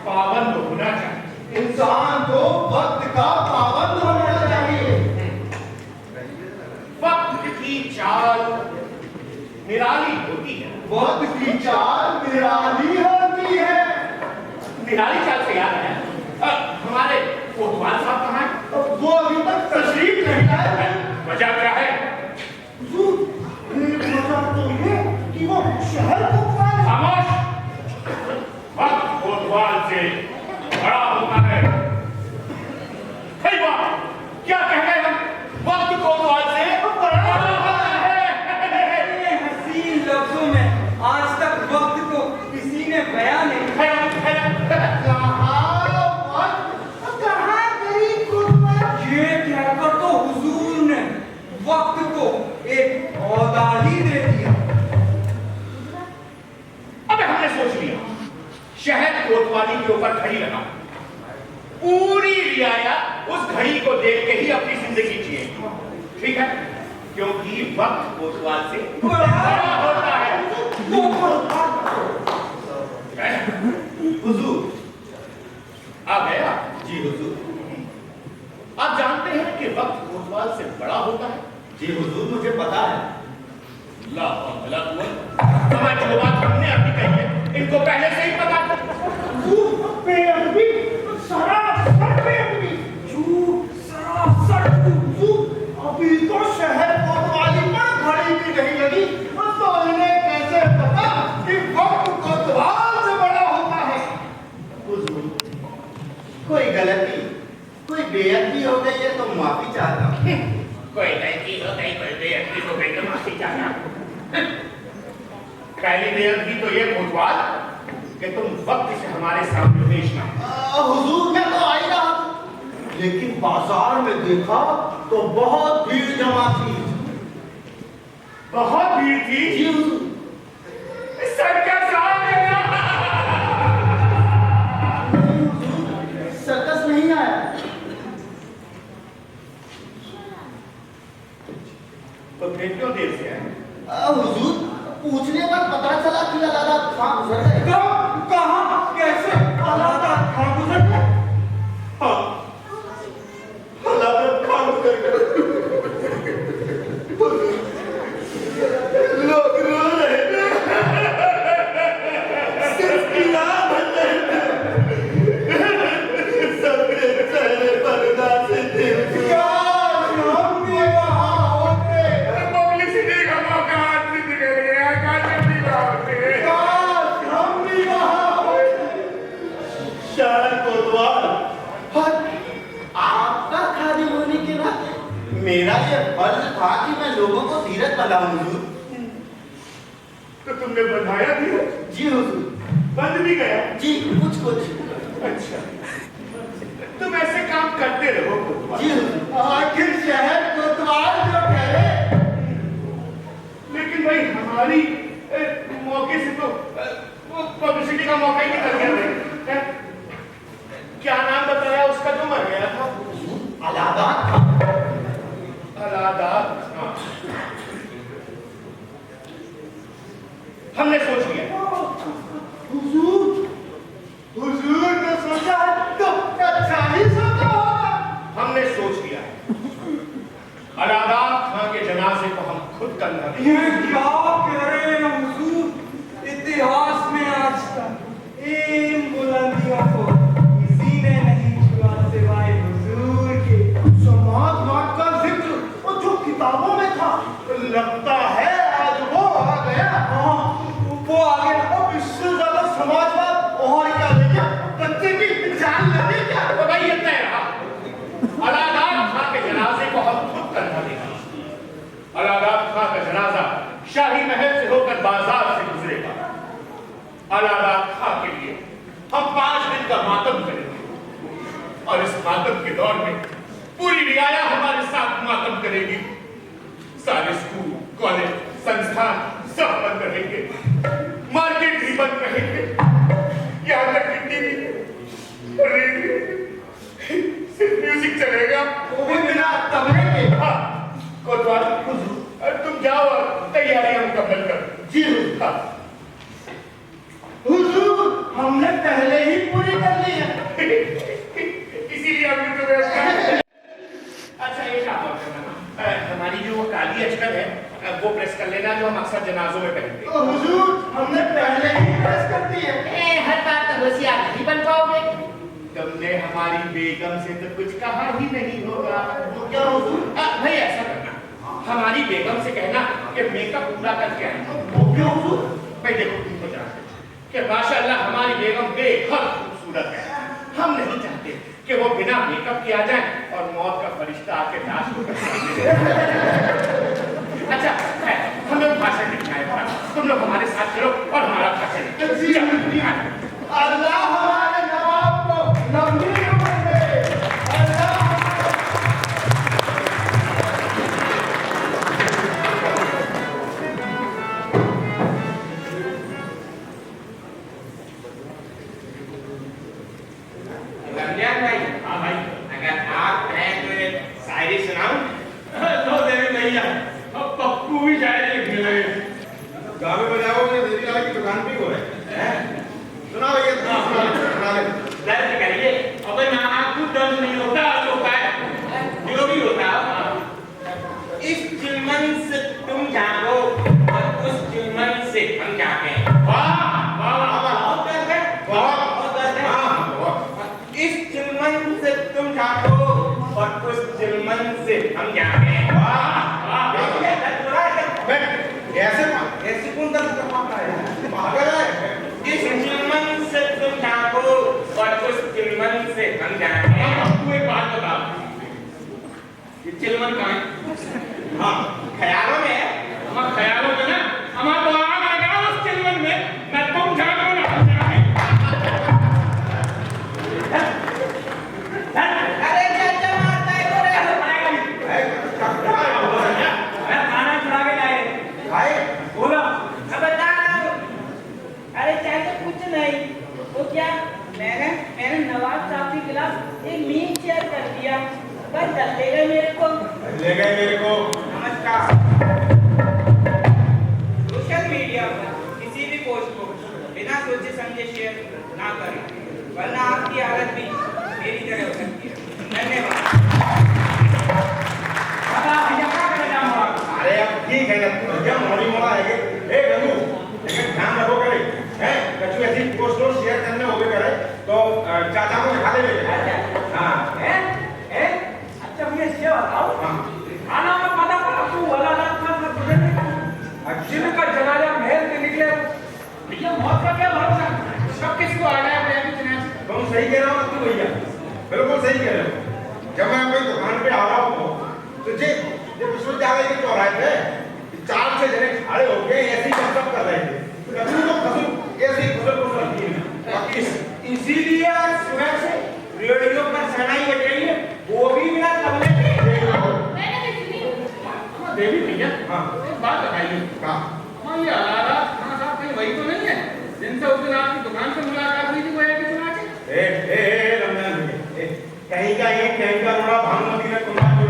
Speaker 10: पाबंद होना चाहिए।
Speaker 5: इंसान को वक्त का पाबंद होना चाहिए।
Speaker 10: वक्त की चाल निराली होती है।
Speaker 5: वक्त की चाल निराली होती है।
Speaker 10: निराली चाल से याद है, हमारे कोतवाल साहब कहाँ हैं?
Speaker 5: वो अभी तक तशरीफ नहीं लाए।
Speaker 10: वजह क्या है?
Speaker 5: वजह तो ये कि वो शहर कोतवाल है।
Speaker 10: खामोश! वक्त कोतवाल से बड़ा होता है। कई बार क्या कह रहे हम? वक्त कोतवाल से बड़ा होता है।
Speaker 8: हसीन लफ्जों में आज तक वक्त को किसी ने बयान नहीं किया। ये कहकर तो हुजूर ने वक्त को एक औदा ही दे दिया।
Speaker 10: अबे हमने सोच लिया शहर कोतवाली के ऊपर घड़ी लगा, पूरी रियाया उस घड़ी को देख के ही अपनी जिंदगी जिएगी। ठीक है? क्योंकि वक्त कोतवाल से बड़ा होता है।
Speaker 7: हुजूर।
Speaker 10: आ गया?
Speaker 7: जी हुजूर।
Speaker 10: आप जानते हैं कि वक्त कोतवाल से बड़ा होता है?
Speaker 7: जी हुजूर, मुझे पता है।
Speaker 10: ला हौला कुव्वत। हमारी जो बात हमने अभी कही है इनको पहले से ही पता था।
Speaker 5: बेअदबी, सरासर बेअदबी। झूठ, सरासर झूठ। अभी तो शहर कोतवाली पर घड़ी भी नहीं लगी तो इन्हें कैसे पता कि वक्त कोतवाल से बड़ा होता है?
Speaker 7: हुजूर, कोई गलती, कोई बेअदबी हो गई है तो माफी चाहता हूँ।
Speaker 10: कोई गलती हो गई, कोई बेअदबी हो गई तो माफी चाहना। पहली बेअदबी तो ये कोतवाल कि तुम वक्त से हमारे सामने पेश ना।
Speaker 5: हुजूर, मैं तो आई रहा था, लेकिन बाजार में देखा तो बहुत भीड़ जमा थी।
Speaker 10: बहुत भीड़ थी?
Speaker 5: जी हुजूर।
Speaker 10: सर्कस आ गया।
Speaker 5: सर्कस नहीं आया।
Speaker 10: तो फिर क्यों देर से आए?
Speaker 5: हुजूर, पूछने पर पता चला कि अलादा खां गुजर गए। कहाँ, कैसे अलादा खां गुजर गए?
Speaker 7: अलादा खां गुजर गए। लोग रो रहे हैं। सिर्फ इनाम है। सबके चेहरे पर उदासी थी। मेरा ये फर्ज था कि मैं लोगों को धीरज बंधाऊं हुजूर।
Speaker 10: तो तुमने बंधाया धीरज?
Speaker 7: जी हुजूर।
Speaker 10: बंद भी गया?
Speaker 7: जी कुछ कुछ।
Speaker 10: अच्छा, तुम ऐसे काम करते रहो कोतवाल।
Speaker 7: जी हुजूर।
Speaker 5: आखिर शहर कोतवाल जो ठहरे।
Speaker 10: लेकिन भाई हमारी मौके से तो पब्लिसिटी का मौका ही निकल गया। क्या नाम बताया उसका जो मर गया था?
Speaker 7: अलादा।
Speaker 10: हमने सोच लिया।
Speaker 5: हुजूर ने सोचा तो अच्छा ही सोचा होगा।
Speaker 10: हमने सोच लिया अलादाद खां के जनाजे को हम खुद कंधा देंगे।
Speaker 8: ये क्या कह रहे हैं हुजूर? इतिहास में आज तक इन बुलंदियों को किसी ने नहीं छुआ सिवाय हुजूर के।
Speaker 5: समाजवाद का जिक्र और जो किताबों में था, लगता है आज वो आ गया। हाँ, वो आ गया। अब इससे ज्यादा समाजवाद और क्या लेके बच्चे की जान लगे क्या?
Speaker 10: तो भाई इतना ही रहा। अलादाद खां के जनाजे को हम खुद कंधा देंगे। अलादाद खां का जनाजा शाही महल से
Speaker 11: होकर बाजार से गुजरेगा। अलारा खा के लिए हम 5 दिन का मातम करेंगे और इस मातम के दौर में पूरी रियाया हमारे साथ मातम करेगी। सारे स्कूल, कॉलेज, संस्थान सब बंद रहेंगे, मार्केट भी बंद रहेंगे, यहाँ तक कि टीवी, रेडियो, सिर्फ म्यूजिक चलेगा,
Speaker 7: वो भी बिना तबले के।
Speaker 11: हाँ, कोतवाल, तुम जाओ और तैयारियां मुकम्मल करो।
Speaker 7: जी हुजूर।
Speaker 11: हाँ।
Speaker 7: हुजूर, हमने पहले ही पूरी कर ली है।
Speaker 11: इसीलिए हमने तो व्यवस्था। अच्छा, एक काम और करना, हमारी जो काली अचकन है वो प्रेस कर लेना, जो हम अक्सर जनाजों में पहनते हैं।
Speaker 7: हुजूर, हमने पहले ही प्रेस कर दी है।
Speaker 11: हर बात तो होशियार नहीं बन पाओगे। तुमने हमारी बेगम से तो कुछ कहा ही नहीं होगा।
Speaker 7: तो क्या हुजूर?
Speaker 11: भाई ऐसा करना, हमारी बेगम से कहना कि मेकअप पूरा करके आए।
Speaker 7: वो क्यों हुजूर?
Speaker 11: भाई देखो, तुमको जानते कि माशाल्लाह हमारी बेगम बेहद खूबसूरत है। हम नहीं चाहते कि वो बिना मेकअप के आ जाए और मौत का फरिश्ता आके लाश को अच्छा है, हम लोग भाषण लिखना है, तुम लोग हमारे साथ चलो और हमारा भाषण
Speaker 7: अल्लाह हमारे नवाब को लंबी उम्र दे। अल्लाह
Speaker 10: भाई। हाँ भाई, अगर आप हैं तो एक शायरी सुनाऊं? तो देवी भैया, अब पप्पू भी शायरी लिखने लगे।
Speaker 7: गावे बजाओगे देवी वाले की दुकान पे हो है। सुना भैया, सुना ले।
Speaker 10: दर्द करिए। अबे ना, आपको दर्द नहीं होता तो क्या जो भी होता है। इस चिलमन से तुम जागो और उस चिलमन से हम जागें। वाह वाह वाह, बहुत दर्द है, बहुत दर्द है। इस चिलमन से तुम जागो और उस चिलमन से हम जागें। वाह वाह, दर्द हो रहा है।
Speaker 7: ऐसे कौन दर्द कर पाता है? पागल है।
Speaker 10: इस चिलमन से तुम जागो और उस चिलमन से हम जागें। आपको एक बात बता, ये चिलमन कहाँ है? हाँ, ख्यालों में है। हमारे ख्यालों में ना, हमारा तो आग लगा उस चिलमन में, मैं तुम जागो ना हम जागें। अरे चाचा मारता है तो खाना चुरा के लाए।
Speaker 7: भाई
Speaker 10: बोलो, अब बता रहा हूँ। अरे चाचा कुछ नहीं, वो क्या, मैंने नवाब साहब के खिलाफ एक मीम शेयर कर दिया, बस डर ले गए मेरे को।
Speaker 7: ले गए मेरे को।
Speaker 10: नमस्कार। सोशल मीडिया पर किसी भी पोस्ट को बिना सोचे समझे शेयर ना करें, वरना आपकी हालत भी मेरी तरह हो सकती है। धन्यवाद।
Speaker 7: अरे अब ठीक है ना, तू क्या मोड़ी मोड़ा है? ए गंगू, लेकिन ध्यान रखो करे, हैं? कछु ऐसी पोस्ट और शेयर करने होगे करे तो चाचा को दिखा दे। हाँ,
Speaker 10: अच्छा मुझे ये बताओ, खाना में पता पड़ा तू वाला रात था जिनका जनाजा महल से निकले, भैया मौत का क्या भरोसा, सब किसको आ गया है अभी।
Speaker 7: तुम सही कह रहे हो तू भैया, बिल्कुल सही कह रहे हो। जब मैं अपनी दुकान पे आ रहा हूँ तो जब विश्वविद्यालय के चौराहे पे 4-6 जने खड़े होके ऐसी गपशप कर रहे थे, कभी तो खसुल ऐसी
Speaker 10: इसीलिए सुबह से रेडियो पर शहनाई बज रही है, वो भी बिना तबले के।
Speaker 9: मैंने भी सुनी।
Speaker 10: देवी भैया,
Speaker 7: हाँ,
Speaker 10: एक बात बताइए, ये अलारा खाना साहब कहीं वही तो नहीं है जिनसे उस दिन आपकी दुकान से मुलाकात हुई थी, वो है कि सुना के?
Speaker 7: रमजान कहीं का ये कहीं का रोड़ा भानुमती ने कुमार जो,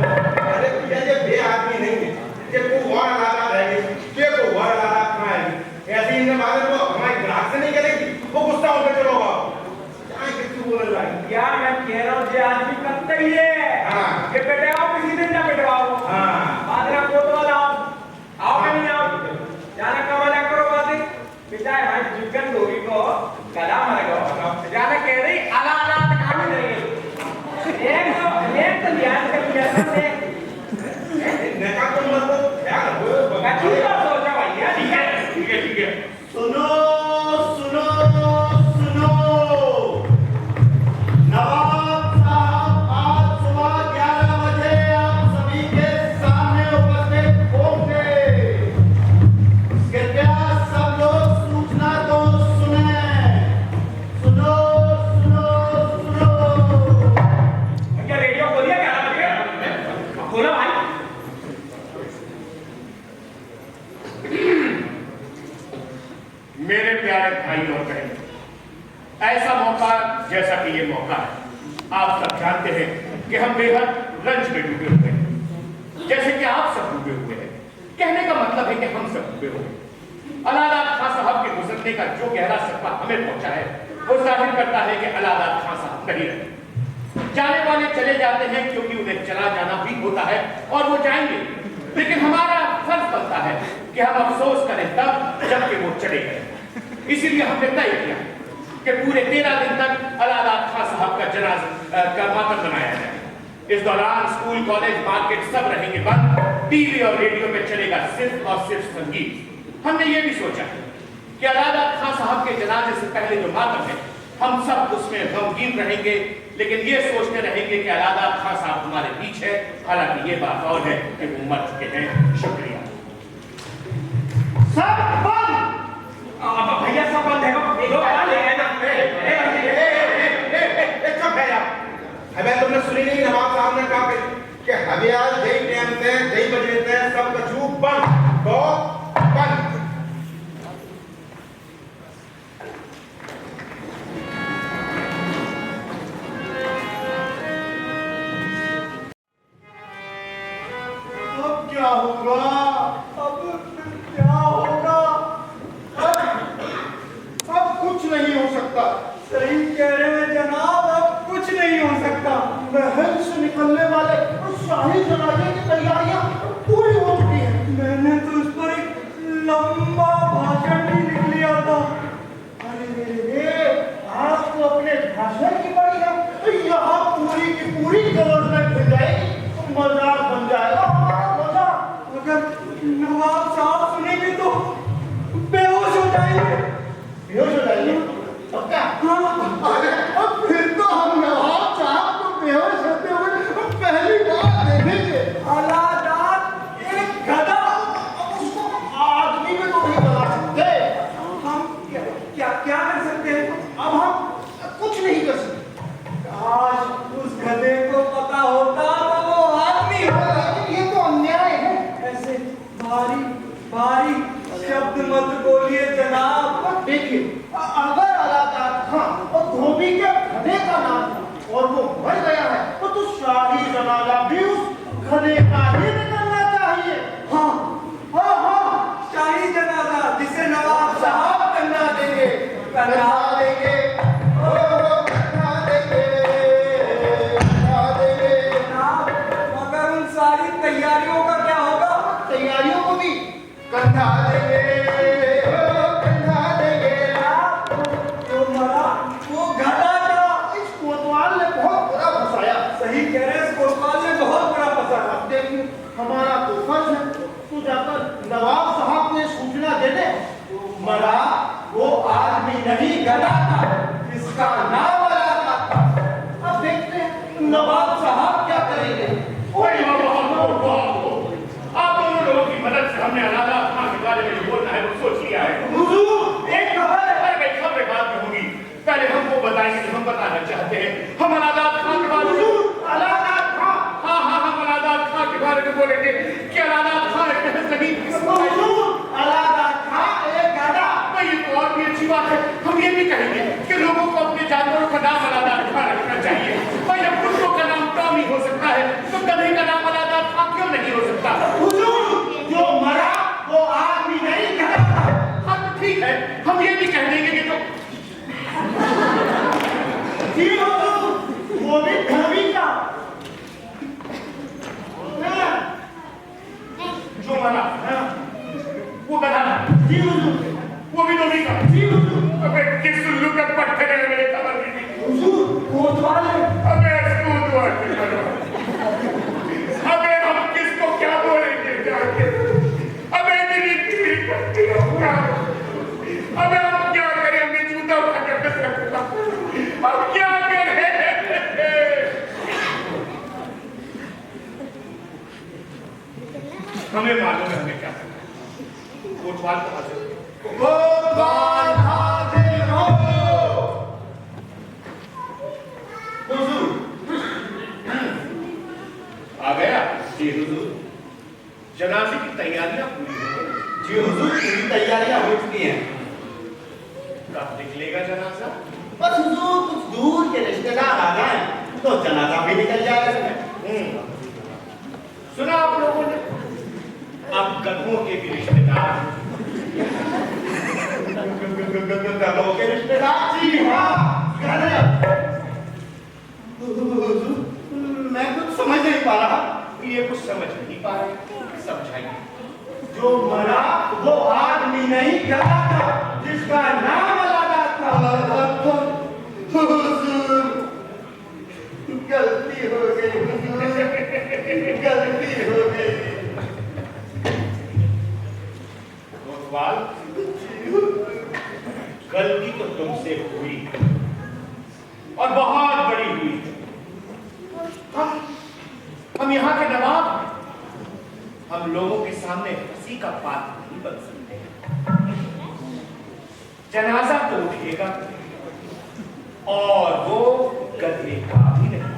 Speaker 7: अरे भैया ये बे आदमी नहीं है, ये को और अलारा रहेगी, ये को और अलारा खाएगी, ऐसे इनने बात को हमारे ग्राहक से नहीं करेगी, वो गुस्सा होकर चलोगा। क्या कितनी बोल रहा है
Speaker 10: यार, मैं कह रहा हूँ ये आदमी करता ही है।
Speaker 7: हाँ,
Speaker 10: कि बैठाओ किसी दिन ना बैठाओ।
Speaker 7: हाँ,
Speaker 10: आदरा कोतवाल आओ कि नहीं आओ, जाना कमाना करो बातें पिता है भाई जुगन धोरी को गला मर गया, जाना कह रही अला अला तक आ जाएगी। एक तो ध्यान कर लिया सबने,
Speaker 7: नेता तो मतलब क्या हो
Speaker 10: मैं ठीक बात सोचा भैया। ठीक है
Speaker 11: सुनो सुनो सुनो, नवाब साहब आज सुबह 11 बजे आप सभी के सामने उपस्थित होंगे। कृपया
Speaker 12: भाई और बहन, ऐसा मौका जैसा कि ये मौका है, आप सब जानते हैं कि हम बेहद रंज में डूबे हुए हैं, जैसे कि आप सब डूबे हुए हैं। कहने का मतलब है कि हम सब डूबे हुए हैं। अलाहाबाद खां साहब के गुजरने का जो गहरा सदमा हमें पहुंचा है, वो जाहिर करता है कि अलाहाबाद खां साहब नहीं रहे। जाने वाले चले जाते हैं क्योंकि उन्हें चला जाना भी होता है और वो जाएंगे, लेकिन हमारा फर्ज बनता है कि हम अफसोस करें तब जबकि वो चले गए। इसीलिए हमने तय किया कि पूरे 13 दिन तक अलाहाबाद खां साहब का जनाजा का मातम मनाया जाए। इस दौरान स्कूल, कॉलेज, मार्केट सब रहेंगे बंद। टीवी और रेडियो पे चलेगा सिर्फ और सिर्फ संगीत। हमने ये भी सोचा कि अलाहाबाद खां साहब के जनाजे से पहले जो मातम है, हम सब उसमें गमगीन रहेंगे, लेकिन ये सोचते रहेंगे कि अलाहाबाद खां साहब हमारे बीच है। हालांकि ये बात और है कि वो मर चुके हैं। शुक्रिया।
Speaker 5: सब बंद।
Speaker 10: भैया सब बंद है।
Speaker 7: चुप है यार। हमें तुमने सुनी नहीं, नवाब साहब ने कहा कि हवियाल जय टाइम से जय बजे से सब कछु बंद तो बंद।
Speaker 5: अब क्या होगा? अब क्या होगा? अब कुछ नहीं हो सकता।
Speaker 8: सही कह रहे हैं जनाब, अब कुछ नहीं हो सकता।
Speaker 5: महल से निकलने वाले उस शाही जनाजे की तैयारियां पूरी हो चुकी हैं।
Speaker 8: मैंने तो उस पर एक लंबा भाषण भी लिख लिया था।
Speaker 5: अरे आज तो अपने भाषण की बड़ी है, तो यहाँ पूरी की पूरी गवर्नमेंट मिल जाएगी, मजाक बन जाएगा हमारा मजाक।
Speaker 8: अगर नवाब साहब सुनेंगे तो बेहोश हो जाएंगे।
Speaker 5: बेहोश हो जाएंगे? अब क्या? अरे अब फिर तो हम नवाब साहब को बेहोश होते हुए पहली बार देखेंगे।
Speaker 8: अलाहाबाद एक गधा,
Speaker 5: उसको आदमी में तो नहीं बना सकते।
Speaker 8: हम क्या कर सकते हैं?
Speaker 5: अब हम कुछ नहीं कर सकते।
Speaker 8: आज उस गधे को पता होता तो वो आदमी होता।
Speaker 5: लेकिन ये तो अन्याय है।
Speaker 8: ऐसे भारी भारी शब्द मत बोलिए जनाब।
Speaker 5: देखिए, अगर अलाहाबाद खां और धोबी के गधे का नाम था और वो मर गया है, तो शाही जनाजा भी उस गधे का ही निकलना चाहिए।
Speaker 8: हाँ हाँ हाँ, शाही जनाजा जिसे नवाब साहब
Speaker 5: करना देंगे, करना देंगे, करना देंगे, करना देंगे।
Speaker 8: जनाब, मगर उन सारी तैयारियों का क्या होगा?
Speaker 5: तैयारियों को भी कंधा देंगे, कंधा देंगे।
Speaker 8: जो मरा वो गधा था।
Speaker 5: इस कोतवाल ने बहुत बुरा फंसाया।
Speaker 8: सही कह रहे हैं, इस कोतवाल ने बहुत बुरा फंसाया।
Speaker 5: अब देखिए, हमारा तो फर्ज है तू जाकर नवाब साहब को ये सूचना दे दे।
Speaker 8: मरा वो आदमी नहीं, गधा था, इसका नाम अलाहाबाद था।
Speaker 5: अब देखते हैं नवाब साहब क्या करेंगे।
Speaker 12: आप दोनों लोगों की मदद से हमने अलाहाबाद खां के बारे में जो बोलना है वो सोच लिया है।
Speaker 8: हुजूर, एक खबर है।
Speaker 12: अरे खबरें बाद में होंगी, पहले हमको बताएंगे जो हम बताना चाहते हैं। हम अलाहाबाद खां के बारे में,
Speaker 5: अलाहाबाद खां,
Speaker 12: हाँ हाँ हम अलाहाबाद खां के बारे में बोलेंगे कि अलाहाबाद खां एक
Speaker 5: अलाहाबाद खां एक गधा।
Speaker 12: ये तो और भी अच्छी बात है। हम ये भी कहेंगे कि लोगों को अपने जानवरों का नाम अलाहाबाद खां रखना चाहिए। भाई अब कुत्तों का नाम टॉमी हो सकता है, तो गधे का नाम अलाहाबाद खां क्यों नहीं हो सकता?
Speaker 5: हुजूर, जो मरा वो आदमी नहीं, गधा था।
Speaker 12: हाँ तो ठीक है, हम ये भी कह देंगे कि तो
Speaker 5: जी हुजूर, वो भी धोबी का।
Speaker 12: जो मरा वो गधा था।
Speaker 5: जी हुजूर,
Speaker 12: वो भी धोबी का।
Speaker 5: जी हुजूर।
Speaker 12: अबे किस उल्लू का पत्थर है, मेरे खबर नहीं थी।
Speaker 5: हुजूर, कोतवाल है।
Speaker 12: अबे अबे हम किसको क्या बोलेंगे जाके? अबे मेरी पीड़ी करती हो क्या? अबे हम क्या करें? हमने जूता उठा कर सकता, अब क्या करें? हमें मालूम है हमें क्या करना है। कोतवाल को हाजिर
Speaker 5: कोतवाल हाजिर हो।
Speaker 12: हुजूर आ गया। जी हुजूर, जनाजे की तैयारियां पूरी हो गई।
Speaker 7: जी हुजूर, पूरी तैयारियां हो चुकी हैं।
Speaker 12: कब निकलेगा जनाजा?
Speaker 11: बस हुजूर कुछ दूर के रिश्तेदार आ गए तो जनाजा भी निकल जाएगा।
Speaker 12: सुना आप लोगों ने, अब गधों के भी रिश्तेदार।
Speaker 11: गधों के रिश्तेदार? जी हाँ, मैं कुछ समझ नहीं पा रहा।
Speaker 12: ये कुछ समझ नहीं पा रहे, समझाइए।
Speaker 11: जो मरा वो आदमी नहीं गधा था जिसका नाम अलादा था। गलती हो गई, गलती हो गई।
Speaker 12: कोतवाल, गलती तो तुमसे हुई और बहुत बड़ी हुई। हम यहाँ के नवाब हैं, हम लोगों के सामने हंसी का पात्र नहीं बन सकते। जनाजा तो उठेगा और वो गधे का भी नहीं।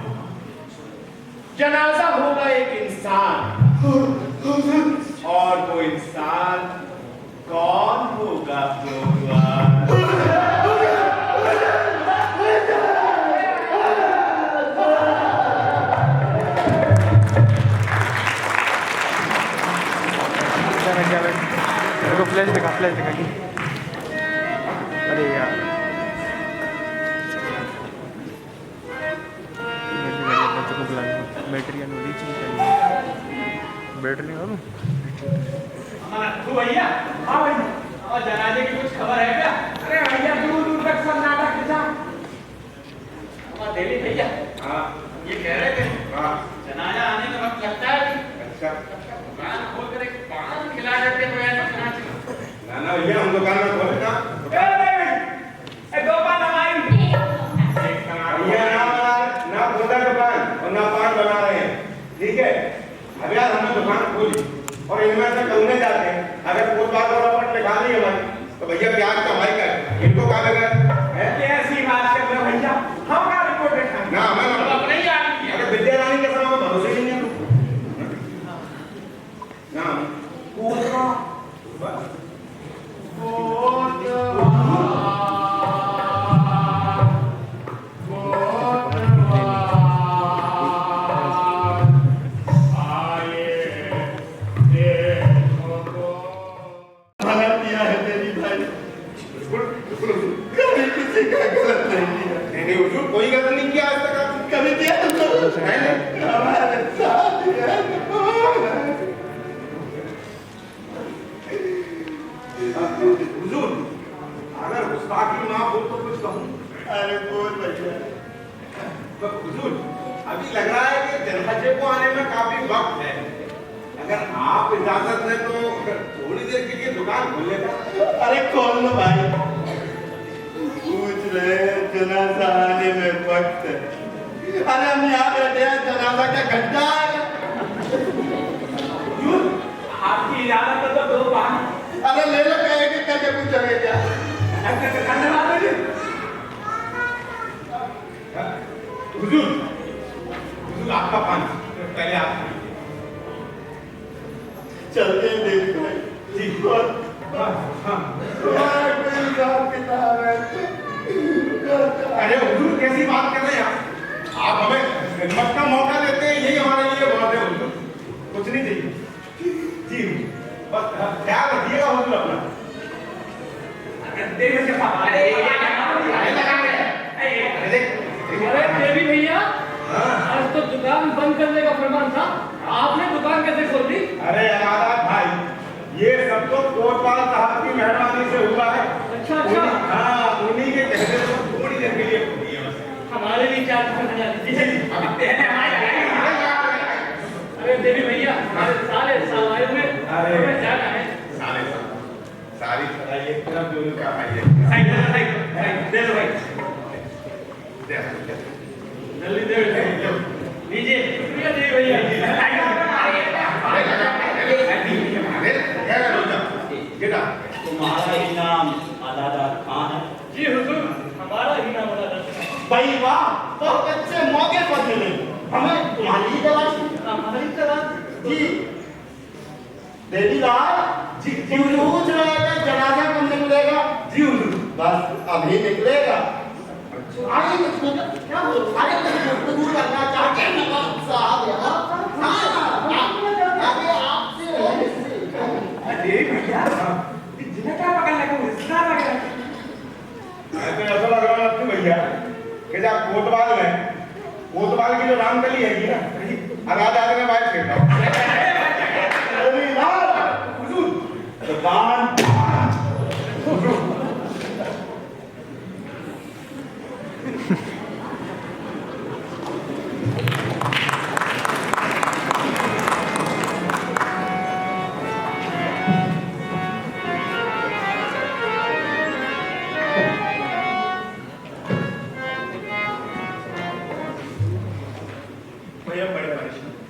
Speaker 12: जनाजा होगा एक इंसान, और वो इंसान कौन होगा?
Speaker 6: मेरे को फ्लैश दिखा कि अरे यार बैटरी अनोली चाहिए, बैटरी और
Speaker 10: भैया, हाँ भैया, और जनाजे की कुछ खबर है क्या? अरे भैया दूर दूर तक सब नाटक खिंचा। देवी भैया, हाँ ये कह रहे थे, हाँ जनाजा आने में वक्त लगता है। अच्छा, दुकान खोल कर एक पान खिला देते हो ऐसा सुना चाहिए।
Speaker 7: ना भैया हम दुकान में खोले ना।
Speaker 10: दो पान हमारी।
Speaker 7: भैया ना खोला दुकान और ना पान बना रहे हैं, ठीक है? अब यार हमने दुकान खोली और इनमें से कहने जाते हैं अगर कोतवाल और रपट लिखा ली हमारी तो भैया प्याज का भाई कर इनको कहा लगा है?
Speaker 10: कैसी बात कर रहे हो भैया? हम क्या रिपोर्ट लिखाएंगे?
Speaker 7: ना हमें
Speaker 10: अब अपने ही आदमी है।
Speaker 7: अगर विद्या रानी के समय में भरोसे ही नहीं है ना कोई गलत नहीं किया आज तक। आप कभी किया हमारे साथ हुजूर अगर गुस्ताखी ना हो तो कुछ कहूं। अरे बोल भैया। तो हुजूर अभी लग रहा है कि जनाजे को आने में काफी वक्त है, अगर आप इजाजत दें तो थोड़ी देर के लिए दुकान खोल लेगा। अरे खोल लो भाई। पूछ रहे जनाजा आने में वक्त है, अरे हम यहाँ बैठे हैं, जनाजा क्या घंटा है?
Speaker 10: आपकी इजाजत तो दो पान।
Speaker 7: अरे ले लो, कहेंगे कैसे पूछोगे क्या? हुजूर आपका पान पहले आप चलते हैं देवी भाई जी। अरे हुजूर कैसी बात कर रहे हैं आप हमें खिदमत का मौका देते हैं, यही हमारे लिए बहुत है हुजूर, कुछ नहीं चाहिए जी। बस ख्याल रखिएगा हुजूर अपना।
Speaker 10: अरे देवी भैया, आज तो दुकान बंद करने का फरमान था, आपने दुकान कैसे खोल दी?
Speaker 7: अरे आजाद भाई, ये सब तो कोतवाल साहब की मेहरबानी से हुआ है।
Speaker 10: अच्छा अच्छा।
Speaker 7: हाँ, उन्हीं के कहने से थोड़ी देर के लिए खोली है बस।
Speaker 10: हमारे भी चार अरे देवी भैया, हमारे साले साल में हमें जाना है।
Speaker 7: साले सारी चलाइए पूरा दोनों का आइए।
Speaker 10: दे दो भाई, जल्दी दे लीजिए। शुक्रिया देवी भैया।
Speaker 11: तुम्हारा इनाम अलादार खान है?
Speaker 10: जी हुजूर, हमारा इनाम अलादार खान।
Speaker 11: भाई वाह, बहुत अच्छे मौके पर मिले हमें तुम्हारी तलाश।
Speaker 10: हमारी तलाश
Speaker 11: जी देवी लाल जी, पूछ रहे थे जनाजा कब निकलेगा?
Speaker 7: जी हुजूर बस अभी निकलेगा। आगे कुछ मतलब क्या हो? आगे कुछ दूर करना चाहते हैं नवाब साहब यहाँ? हाँ, आगे आपसे
Speaker 10: अरे भैया जिन्हें क्या पकड़ लगे रिश्तेदार लग रहे हैं।
Speaker 7: ऐसा लग रहा है भैया कि जब कोतवाल की जो रामकली है ना, राजा ने बात खेलता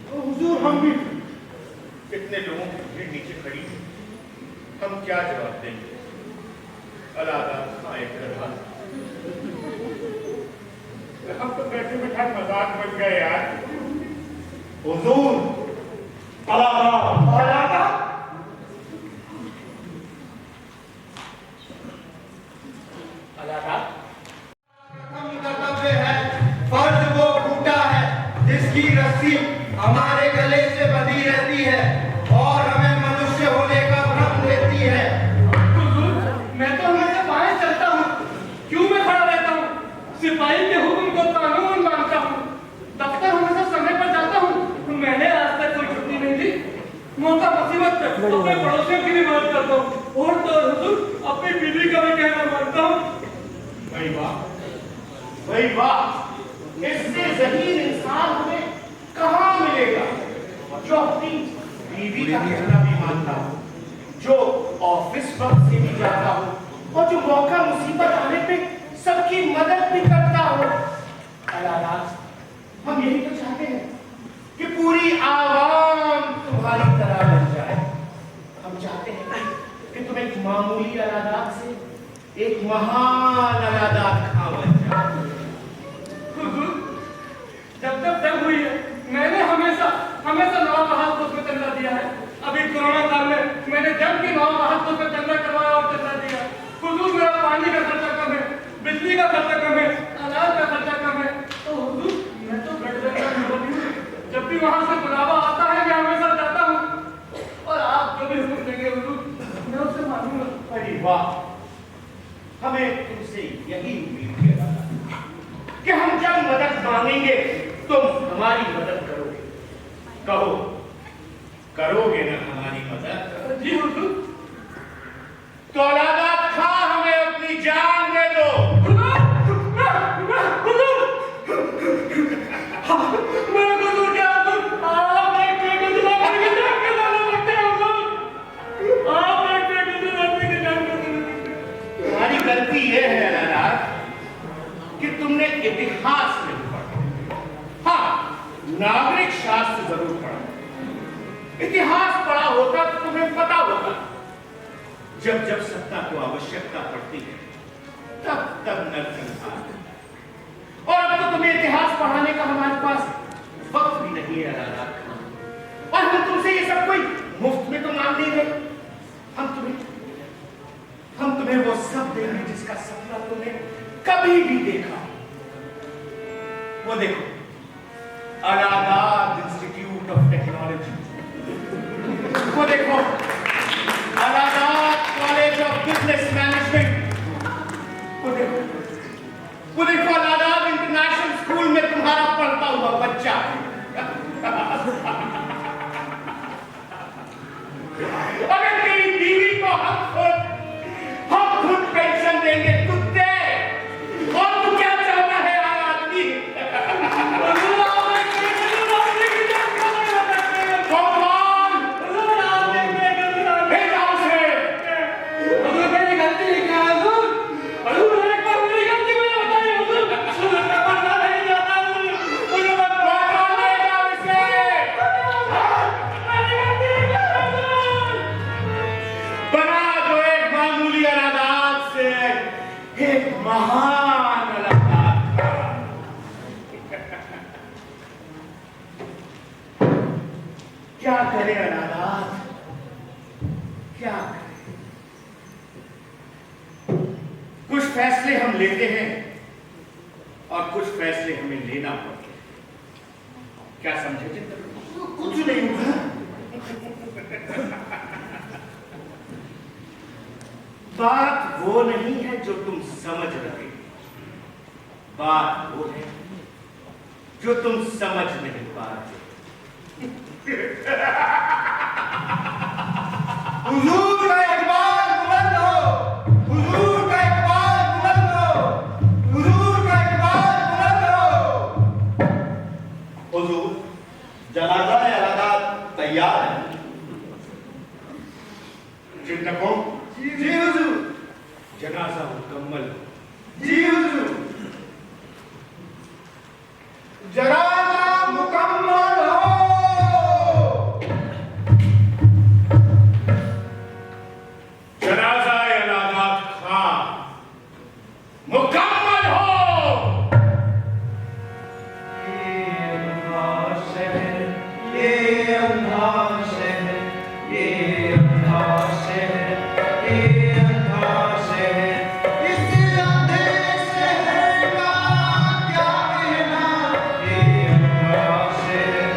Speaker 12: हुजूर हम भी इतने लोगों की भीड़ नीचे खड़ी है, हम क्या जवाब देंगे? हम तो बैठे बैठा मजाक बन गए यार।
Speaker 7: हुजूर
Speaker 8: कर्तव्य है, फर्ज वो फूटा है जिसकी रस्सी हमारे गले से बंधी रहती है और हमें मनुष्य होने का भ्रम देती है।
Speaker 10: मैं तो हमेशा बाएं चलता हूँ, क्यों मैं खड़ा रहता हूँ? सिपाही के हुक्म को कानून मानता हूँ, दफ्तर हमेशा समय पर जाता हूँ। मैंने आज तक कोई छुट्टी नहीं ली। मौका मुसीबत पे अपने पड़ोसियों की भी मदद करता हूँ और तो हुजूर अपनी बीवी का भी कहना मानता हूँ।
Speaker 12: भाई वाह, इससे ज़हीन इंसान हमें कहाँ मिलेगा जो अपनी बीवी का कहना भी मानता हो, जो ऑफिस वक्त से भी जाता हो और जो मौका मुसीबत आने पे सबकी मदद भी करता हो। अल्लाह, हम यही तो चाहते हैं कि पूरी आवाम तुम्हारी तरह बन जाए। हम चाहते हैं कि तुम एक मामूली अलादात से एक महान अलादात खां बन जाए।
Speaker 10: जब जब जंग हुई है मैंने हमेशा नवाब बहादुर में चंदा दिया है। अभी कोरोना काल में मैंने जंग के नवाब बहादुर में चंदा करवाया और चंदा दिया। हुजूर मेरा पानी का खर्चा कम है, बिजली का खर्चा कम है, अनाज का खर्चा कम है, तो हुजूर मैं तो जब भी वहां से बुलावा आता है मैं हमेशा जाता हूँ और आप जो भी हुक्म देंगे हुजूर मैं उससे मानूंगा।
Speaker 12: अरे वाह, हमें तुमसे यही उम्मीद है कि हम जब मदद मांगेंगे तुम हमारी मदद करोगे। कहो, करोगे ना हमारी मदद?
Speaker 10: जी हुजूर।
Speaker 12: तो अलादात खां हमें अपनी जान दे दो।
Speaker 10: मेरा कसूर क्या है? आप एक बेगुनाह लड़की की जान के लाने लगते हैं हुजूर। आप एक बेगुनाह लड़की की जान के लाने लगते हैं।
Speaker 12: तुम्हारी गलती यह है अलादात कि तुमने इतिहास नहीं पढ़ा। हाँ, नागरिक शास्त्र जरूर पढ़ा। इतिहास पढ़ा होता तो तुम्हें पता होता जब जब सत्ता को आवश्यकता पड़ती है तब तब नरसंहार। और अब तो तुम्हें इतिहास पढ़ाने का हमारे पास वक्त भी नहीं है अलादात खां। और हम तुमसे ये सब कोई मुफ्त में तो मांग नहीं रहे। हम तुम्हें वो सब देंगे जिसका सपना तुमने कभी भी देखा। वो देखो, अलाहाबाद इंस्टीट्यूट ऑफ टेक्नोलॉजी, वो देखो Allahabad college of business management, वो देखो अलाहाबाद इंटरनेशनल स्कूल में तुम्हारा पढ़ता हुआ बच्चा। अगर तेरी बीवी को हम खुद पेंशन देंगे कुत्ते, और तू क्या चाहता है आदमी? महान अलाहाबाद। क्या करे अलाहाबाद, क्या करे? कुछ फैसले हम लेते हैं और कुछ फैसले हमें लेना पड़ते हैं। क्या समझे चिंतन?
Speaker 7: कुछ नहीं होगा।
Speaker 12: बात वो नहीं है जो तुम समझ रहे, बात वो है जो तुम समझ नहीं पा रहे।
Speaker 7: हुजूर का इकबाल बुलंद हो, हुजूर का इकबाल बुलंद हो, हुजूर का इकबाल बुलंद हो। हुजूर, जनाजा अलादात तैयार है।
Speaker 12: चिंतकों,
Speaker 7: जी हुजूर।
Speaker 12: जनाजा मुकम्मल हो।
Speaker 7: जी हुजूर। जनाजा मुकम्मल हो।
Speaker 12: जनाजा अलादात खां मुकम्मल हो।
Speaker 8: ये अंधा शहर, ये अंधा शहर, ये अंधा शहर, ये अंधा शहर, इस अंधे शहर का क्या कहना। ये अंधा शहर,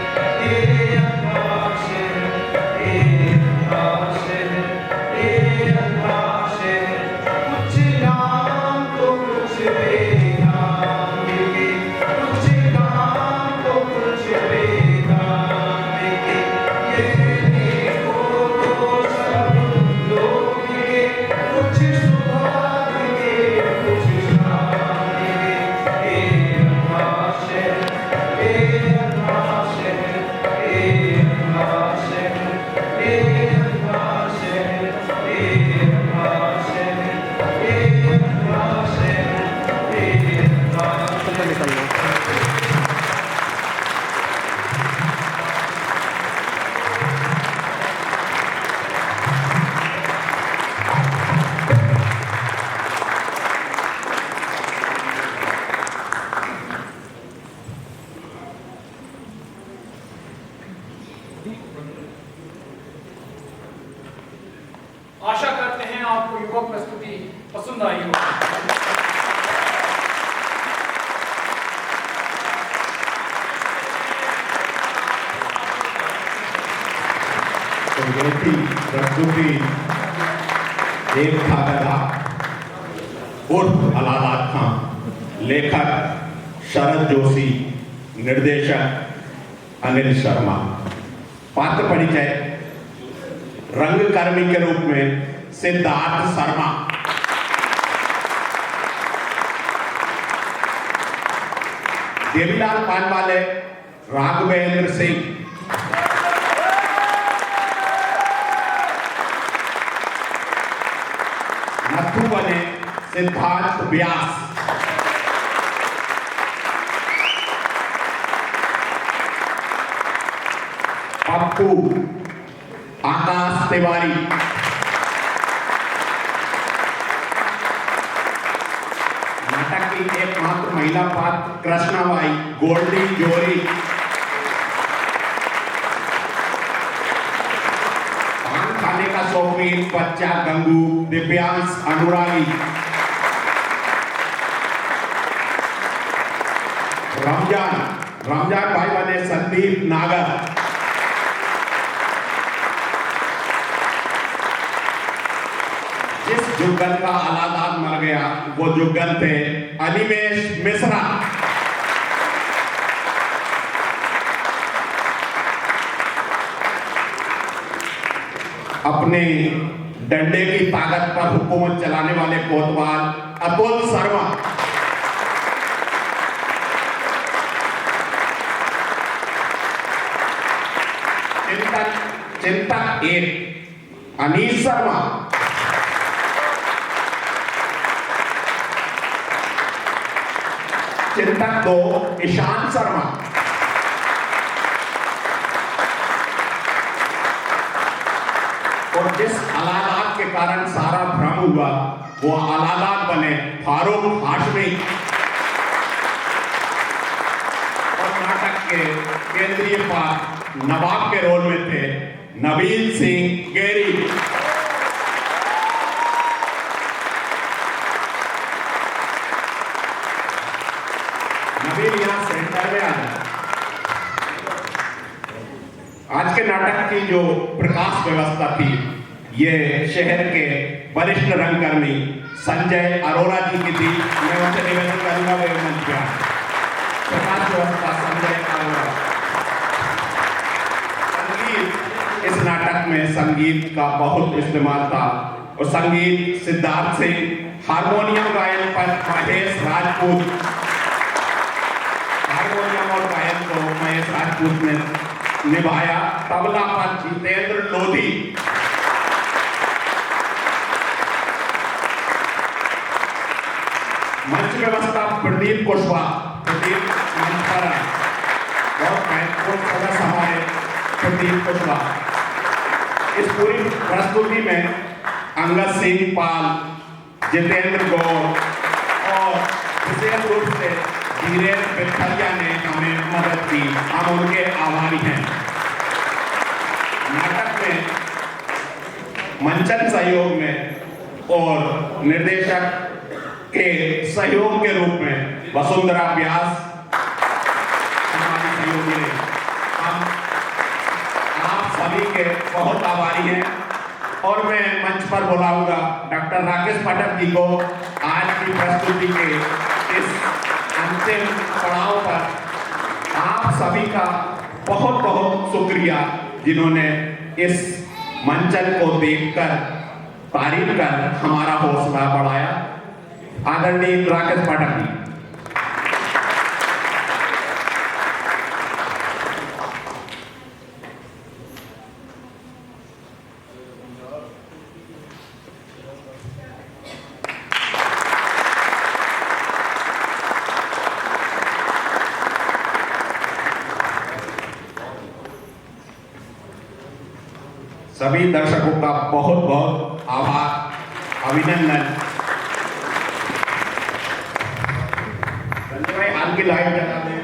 Speaker 8: ये अंधा शहर, ये अंधा शहर, ये अंधा शहर, कुछ नाम तो कुछ बेनाम के, कुछ नाम तो कुछ बेनाम के, ये देखो तो सब लोग के, कुछ सुबह के, कुछ शाम के। ये अंधा शहर, ये अंधा शहर, ये अंधा शहर, ये अंधा शहर, ये अंधा शहर, ये अंधा शहर, ये अंधा
Speaker 6: चलो निकलना।
Speaker 4: आशा करते हैं आपको युवक प्रस्तुति पसंद आई हो।
Speaker 1: तो ये थी प्रस्तुति एक था गधा उर्फ अलाहाबाद खां, लेखक शरद जोशी, निर्देशक अनिल शर्मा। पात्र परिचय रंगकर्मी के रूप में सिद्धार्थ शर्मा, देवीलाल पानवाले राघवेंद्र सिंह, नथु बने सिद्धार्थ व्यास, पप्पू आकाश तिवारी, नाटक की एकमात्र महिला पात्र कृष्णाबाई गोल्डी जोरी, पान खाने का शौकीन बच्चा गंगू दिव्यांश अनुरागी, रमजान भाई बने संदीप नागर, जिस जुगल का अलाहाबाद मर गया वो जुगल थे अनिमेश मिश्रा। अपने डंडे की ताकत पर हुकूमत चलाने वाले कोतवाल अतुल शर्मा, चिंतक एक अनीश शर्मा, चिंतक दो ईशान शर्मा, और जिस अलाहाबाद के कारण सारा भ्रम हुआ वो अलाहाबाद बने फारूक हाशमी, और नाटक के केंद्रीय पात्र नवाब के रोल में थे नवीन सिंह गेरी। जो प्रकाश व्यवस्था थी ये शहर के वरिष्ठ रंगकर्मी संजय अरोड़ा जी की थी। मैं उनसे निवेदन करूंगा वे मंच पे आए। प्रकाश व्यवस्था संजय अरोड़ा। संगीत, इस नाटक में संगीत का बहुत इस्तेमाल था और संगीत सिद्धार्थ सिंह, हारमोनियम गायन पर महेश राजपूत, हारमोनियम और गायन को महेश राजपूत ने निभाया। तबला पर जितेंद्र लोधी, मंच व्यवस्था प्रदीप कुशवाहा, प्रदीप मंच पर आए। बहुत महत्वपूर्ण सदस्य हमारे प्रदीप कुशवाहा। इस पूरी प्रस्तुति में अंगद सिंह पाल, जितेंद्र गौर और विशेष रूप से धीरेन्द्र पिथलिया ने हमें मदद की, हम उनके आभारी हैं। नाटक में मंचन सहयोग में और निर्देशक के सहयोग के रूप में वसुंधरा व्यास हमारी सहयोगी रही। हम आप सभी के बहुत आभारी हैं और मैं मंच पर बुलाऊंगा डॉक्टर राकेश पाठक जी को आज की प्रस्तुति के इस अंतिम पड़ाव पर। आप सभी का बहुत बहुत शुक्रिया जिन्होंने इस मंचन को देखकर तारीफ कर हमारा हौसला बढ़ाया। आदरणीय राकेश पाठक जी। सभी दर्शकों का बहुत बहुत आभार, अभिनंदन। संजय भाई हाल की लाइट जला दें।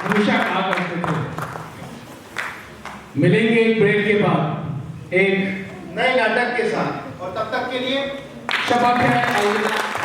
Speaker 4: हमेशा कहा करते थे, मिलेंगे एक ब्रेक के बाद एक
Speaker 7: नए नाटक के साथ, और तब तक के लिए
Speaker 4: शबा खैर।